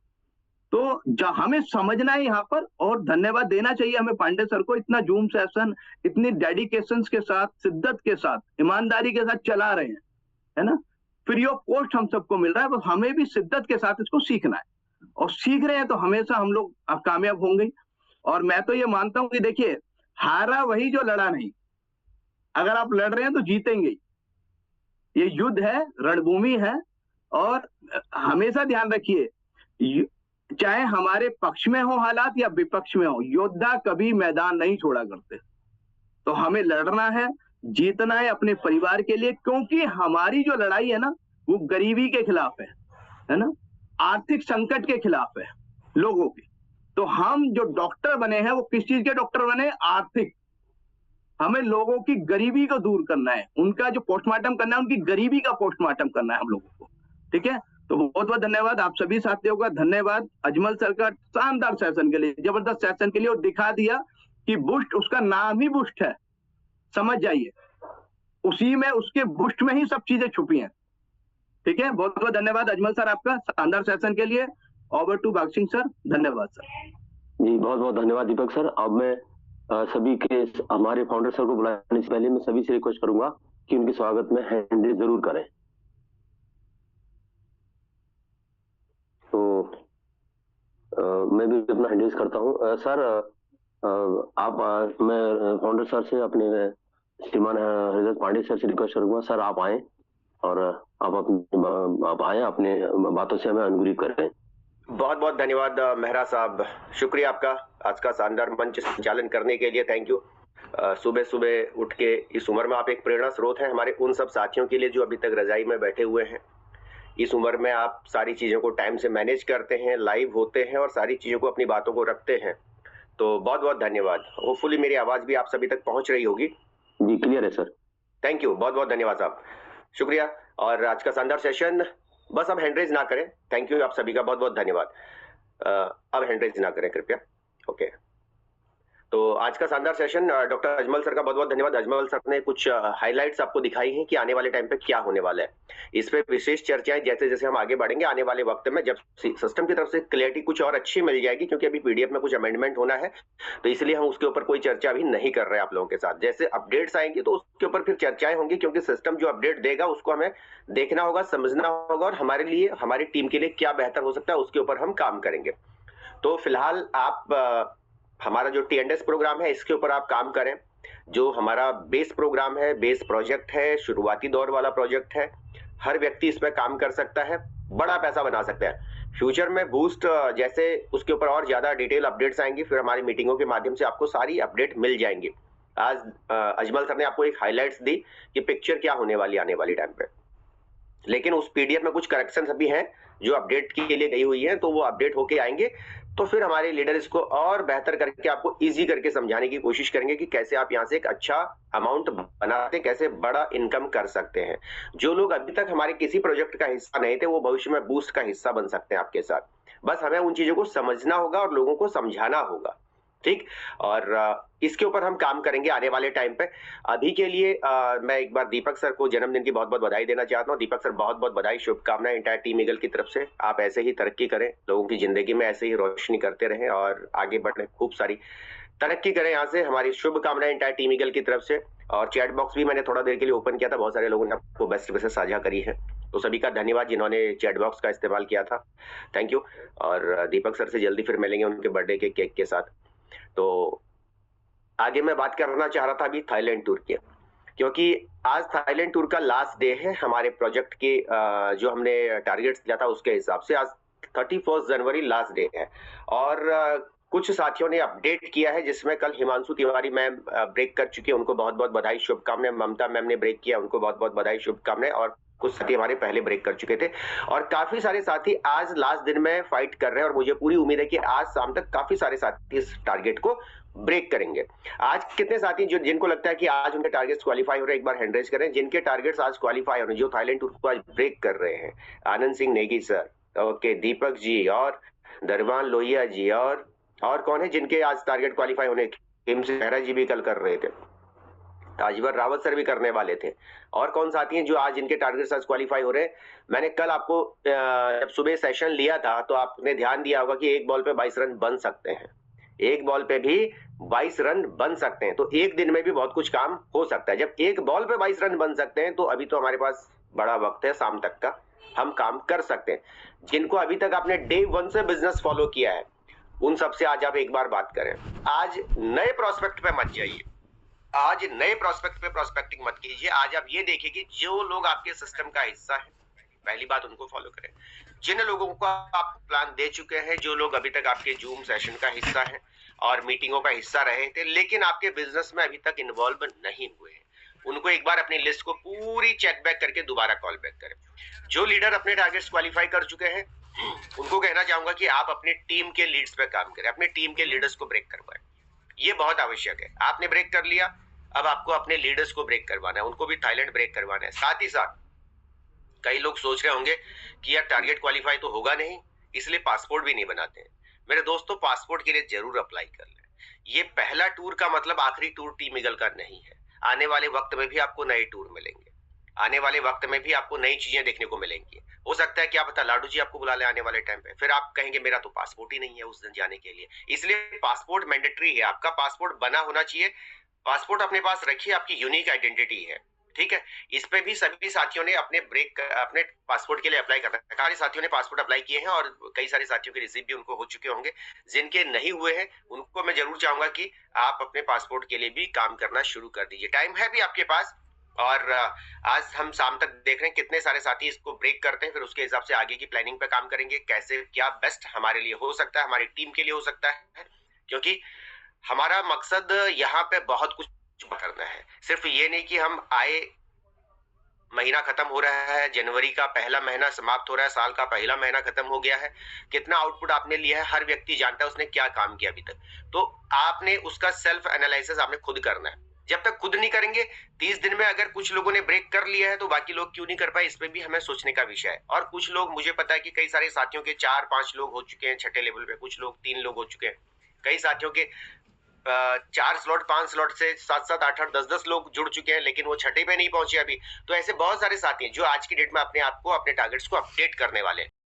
Speaker 12: तो हमें समझना है यहाँ पर, और धन्यवाद देना चाहिए हमें पांडे सर को। इतना जूम सेशन इतनी डेडिकेशन के साथ, शिद्दत के साथ, ईमानदारी के साथ चला रहे हैं, है ना? फ्री ऑफ कॉस्ट हम सबको मिल रहा है, बस हमें भी शिद्दत के साथ इसको सीखना है, और सीख रहे हैं तो हमेशा हम लोग कामयाब होंगे। और मैं तो ये मानता हूं कि देखिए, हारा वही जो लड़ा नहीं। अगर आप लड़ रहे हैं तो जीतेंगे। ये युद्ध है, रणभूमि है, और हमेशा ध्यान रखिए, चाहे हमारे पक्ष में हो हालात या विपक्ष में हो, योद्धा कभी मैदान नहीं छोड़ा करते। तो हमें लड़ना है, जीतना है अपने परिवार के लिए, क्योंकि हमारी जो लड़ाई है ना, वो गरीबी के खिलाफ है ना, आर्थिक संकट के खिलाफ है लोगों की। तो हम जो डॉक्टर बने हैं वो किस चीज के डॉक्टर बने? आर्थिक। हमें लोगों की गरीबी को दूर करना है, उनका जो पोस्टमार्टम करना है, उनकी गरीबी का पोस्टमार्टम करना है हम लोगों को। ठीक है, तो बहुत बहुत धन्यवाद आप सभी साथियों का। धन्यवाद अजमल सर का शानदार सेशन के लिए, जबरदस्त सेशन के लिए, और दिखा दिया कि बुस्ट, उसका नाम ही बुस्ट है, समझ जाइए, उसी में, उसके बुस्ट में ही सब चीजें छुपी हैं। ठीक है, बहुत बहुत धन्यवाद अजमल सर आपका शानदार सेशन के लिए। ओवर टू भाग सिंह सर। धन्यवाद सर।
Speaker 2: जी बहुत बहुत धन्यवाद दीपक सर। अब मैं सभी के, हमारे फाउंडर सर को बुलाने से पहले मैं सभी से रिक्वेस्ट करूंगा कि उनके स्वागत में हैंड रेज जरूर करें। तो मैं भी अपना हैंड रेज करता हूं। सर आप मैं फाउंडर सर से, अपने श्रीमान हरिदत्त पांडे सर से रिक्वेस्ट करूंगा, सर आप आए और आप आए, अपने बातों से हमें अनुग्रहित करें।
Speaker 13: बहुत बहुत धन्यवाद मेहरा साहब, शुक्रिया आपका आज का शानदार मंच संचालन करने के लिए। Thank you. सुबह सुबह उठ के इस उम्र में आप एक प्रेरणा स्रोत हैं हमारे उन सब साथियों के लिए जो अभी तक रजाई में बैठे हुए हैं। इस उम्र में आप सारी चीज़ों को टाइम से मैनेज करते हैं, लाइव होते हैं और सारी चीज़ों को, अपनी बातों को रखते हैं। तो बहुत बहुत धन्यवाद। होपफुली मेरी आवाज़ भी आप सभी तक पहुँच रही होगी।
Speaker 2: जी क्लियर है सर।
Speaker 13: थैंक यू, बहुत बहुत धन्यवाद साहब, शुक्रिया। और आज का शानदार सेशन, बस अब हैंड रेज ना करें। थैंक यू आप सभी का, बहुत बहुत धन्यवाद। अब हैंड रेज ना करें कृपया। ओके, तो आज का शानदार सेशन, डॉक्टर अजमल सर का बहुत बहुत धन्यवाद। अजमल सर ने कुछ हाइलाइट्स आपको दिखाई हैं कि आने वाले टाइम पे क्या होने वाला है। इस पे विशेष चर्चाएं जैसे जैसे हम आगे बढ़ेंगे आने वाले वक्त में, जब सिस्टम की तरफ से क्लियरिटी कुछ और अच्छी मिल जाएगी, क्योंकि अभी पीडीएफ में कुछ अमेंडमेंट होना है, तो इसलिए हम उसके ऊपर कोई चर्चा अभी नहीं कर रहे हैं आप लोगों के साथ। जैसे अपडेट्स आएंगी तो उसके ऊपर फिर चर्चाएं होंगी, क्योंकि सिस्टम जो अपडेट देगा उसको हमें देखना होगा, समझना होगा, और हमारे लिए, हमारी टीम के लिए क्या बेहतर हो सकता है उसके ऊपर हम काम करेंगे। तो फिलहाल आप हमारा जो TNS प्रोग्राम है इसके ऊपर आप काम करें। जो हमारा बेस प्रोग्राम है, बेस प्रोजेक्ट है, शुरुआती दौर वाला प्रोजेक्ट है, हर व्यक्ति इस पर काम कर सकता है, बड़ा पैसा बना सकता है। फ्यूचर में बूस्ट जैसे उसके ऊपर और ज्यादा डिटेल अपडेट्स आएंगी, फिर हमारी मीटिंगों के माध्यम से आपको सारी अपडेट मिल जाएंगी। आज अजमल सर ने आपको एक हाईलाइट्स दी कि पिक्चर क्या होने वाली आने वाली टाइम पे, लेकिन उस पीडीएफ में कुछ करेक्शंस अभी हैं जो अपडेट के लिए गई हुई है, तो वो अपडेट होके आएंगे। तो फिर हमारे लीडर इसको और बेहतर करके आपको इजी करके समझाने की कोशिश करेंगे कि कैसे आप यहाँ से एक अच्छा अमाउंट बनाते, कैसे बड़ा इनकम कर सकते हैं। जो लोग अभी तक हमारे किसी प्रोजेक्ट का हिस्सा नहीं थे वो भविष्य में बूस्ट का हिस्सा बन सकते हैं आपके साथ। बस हमें उन चीजों को समझना होगा और लोगों को समझाना होगा, ठीक। और इसके ऊपर हम काम करेंगे आने वाले टाइम पे। अभी के लिए मैं एक बार दीपक सर को जन्मदिन की बहुत बहुत बधाई देना चाहता हूँ। दीपक सर बहुत बहुत बधाई, शुभकामनाएं इंटायर टीम ईगल की तरफ से। आप ऐसे ही तरक्की करें, लोगों की जिंदगी में ऐसे ही रोशनी करते रहें और आगे बढ़े, खूब सारी तरक्की करें। यहाँ से हमारी शुभकामनाएं इंटायर टीम ईगल की तरफ से। और चैट बॉक्स भी मैंने थोड़ा देर के लिए ओपन किया था, बहुत सारे लोगों ने आपको बेस्ट विशेष साझा करी है। तो सभी का धन्यवाद जिन्होंने चैट बॉक्स का इस्तेमाल किया था, थैंक यू। और दीपक सर से जल्दी फिर मिलेंगे उनके बर्थडे के केक के साथ। तो आगे मैं बात करना चाह रहा था अभी थाईलैंड टूर की, क्योंकि आज थाईलैंड टूर का लास्ट डे है हमारे प्रोजेक्ट के, जो हमने टारगेट्स लिया था उसके हिसाब से आज 31 जनवरी लास्ट डे है। और कुछ साथियों ने अपडेट किया है, जिसमें कल हिमांशु तिवारी मैम ब्रेक कर चुके हैं, उनको बहुत बहुत बधाई शुभकामनाएं। ममता मैम ने ब्रेक किया, उनको बहुत बहुत बधाई शुभकामनाएं। और कुछ साथी हमारे पहले ब्रेक कर चुके थे और काफी सारे साथी आज लास्ट दिन में फाइट कर रहे हैं। और मुझे पूरी उम्मीद है कि आज शाम तक काफी सारे साथी इस टारगेट को ब्रेक करेंगे। आज कितने साथी जिनको लगता है कि आज उनके टारगेट्स क्वालिफाई हो रहे हैं, एक बार हैंड रेज करें जिनके टारगेट्स आज क्वालिफाई हो रहे हैं, जो थाईलैंड टूर को आज ब्रेक कर रहे हैं। आनंद सिंह नेगी सर, ओके, दीपक जी और दरबान लोहिया जी, और कौन है जिनके आज टारगेट क्वालिफाई होने? मेहरा जी भी कल कर रहे थे, ताजवर रावत सर भी करने वाले थे। और कौन साथी हैं जो आज इनके टारगेट्स आज क्वालिफाई हो रहे हैं? मैंने कल आपको जब सुबह सेशन लिया था तो आपने ध्यान दिया होगा कि एक बॉल पे 22 रन बन सकते हैं, एक बॉल पे भी 22 रन बन सकते हैं। तो एक दिन में भी बहुत कुछ काम हो सकता है। जब एक बॉल पे 22 रन बन सकते हैं तो अभी तो हमारे पास बड़ा वक्त है, शाम तक का हम काम कर सकते हैं। जिनको अभी तक आपने डे 1 से बिजनेस फॉलो किया है उन सबसे आज आप एक बार बात करें। आज नए प्रोस्पेक्ट पे मत जाइए, आज नए प्रोस्पेक्ट पे प्रोस्पेक्टिंग मत कीजिए। आज आप ये देखिए कि जो लोग आपके सिस्टम का हिस्सा है, पहली बात उनको फॉलो करें। जिन लोगों को आप प्लान दे चुके हैं, जो लोग अभी तक आपके जूम सेशन का हिस्सा हैं और मीटिंगों का हिस्सा रहे थे लेकिन आपके बिजनेस में अभी तक इन्वॉल्व नहीं हुए हैं, उनको एक बार अपनी लिस्ट को पूरी चेक बैक करके दोबारा कॉल बैक करें। जो लीडर अपने टारगेट्स क्वालिफाई कर चुके हैं उनको कहना चाहूंगा कि आप अपनी टीम के लीड्स पे काम करें, अपनी टीम के लीडर्स को ब्रेक करवाएं। ये बहुत आवश्यक है। आपने ब्रेक कर लिया, अब आपको अपने लीडर्स को ब्रेक करवाना है, उनको भी थाईलैंड ब्रेक करवाना है। साथ ही साथ कई लोग सोच रहे होंगे कि यार टारगेट क्वालिफाई तो होगा नहीं, इसलिए पासपोर्ट भी नहीं बनाते हैं। मेरे दोस्तों, पासपोर्ट के लिए जरूर अप्लाई कर लें। ये पहला टूर का मतलब आखिरी टूर टीम ईगल का नहीं है। आने वाले वक्त में भी आपको नए टूर मिलेंगे, आने वाले वक्त में भी आपको नई चीजें देखने को मिलेंगी। हो सकता है क्या पता लाडू जी आपको बुला ले आने वाले टाइम पे, फिर आप कहेंगे मेरा तो पासपोर्ट ही नहीं है उस दिन जाने के लिए। इसलिए पासपोर्ट मैंडेटरी है, आपका पासपोर्ट बना होना चाहिए। पासपोर्ट अपने पास रखिए, आपकी यूनिक आइडेंटिटी है, ठीक है। इस पे भी सभी साथियों ने अपने पासपोर्ट के लिए अप्लाई करना है। सारे साथियों ने पासपोर्ट अप्लाई किए हैं और कई सारे साथियों के रिसीव भी उनको हो चुके होंगे। जिनके नहीं हुए हैं उनको मैं जरूर चाहूंगा कि आप अपने पासपोर्ट के लिए भी काम करना शुरू कर दीजिए। टाइम है भी आपके पास। और आज हम शाम तक देख रहे हैं कितने सारे साथी इसको ब्रेक करते हैं, फिर उसके हिसाब से आगे की प्लानिंग पे काम करेंगे, कैसे क्या बेस्ट हमारे लिए हो सकता है, हमारी टीम के लिए हो सकता है। क्योंकि हमारा मकसद यहाँ पे बहुत कुछ करना है। सिर्फ ये नहीं कि हम आए, महीना खत्म हो रहा है, जनवरी का पहला महीना समाप्त हो रहा है, साल का पहला महीना खत्म हो गया है, कितना आउटपुट आपने लिया है हर व्यक्ति जानता है उसने क्या काम किया अभी तक। तो आपने उसका सेल्फ एनालिसिस आपने खुद करना है। जब तक खुद नहीं करेंगे, 30 दिन में अगर कुछ लोगों ने ब्रेक कर लिया है तो बाकी लोग क्यों नहीं कर पाए, इस पे भी हमें सोचने का विषय है। और कुछ लोग, मुझे पता है कि कई सारे साथियों के 4-5 लोग हो चुके हैं छठे लेवल पे, कुछ लोग 3 लोग हो चुके हैं, कई साथियों के 4 स्लॉट 5 स्लॉट से 7-7 8-8 10-10 लोग जुड़ चुके हैं लेकिन वो छठे पे नहीं पहुंचे अभी। तो ऐसे बहुत सारे साथी हैं जो आज की डेट में अपने आप को, अपने टारगेट्स को अपडेट करने वाले हैं।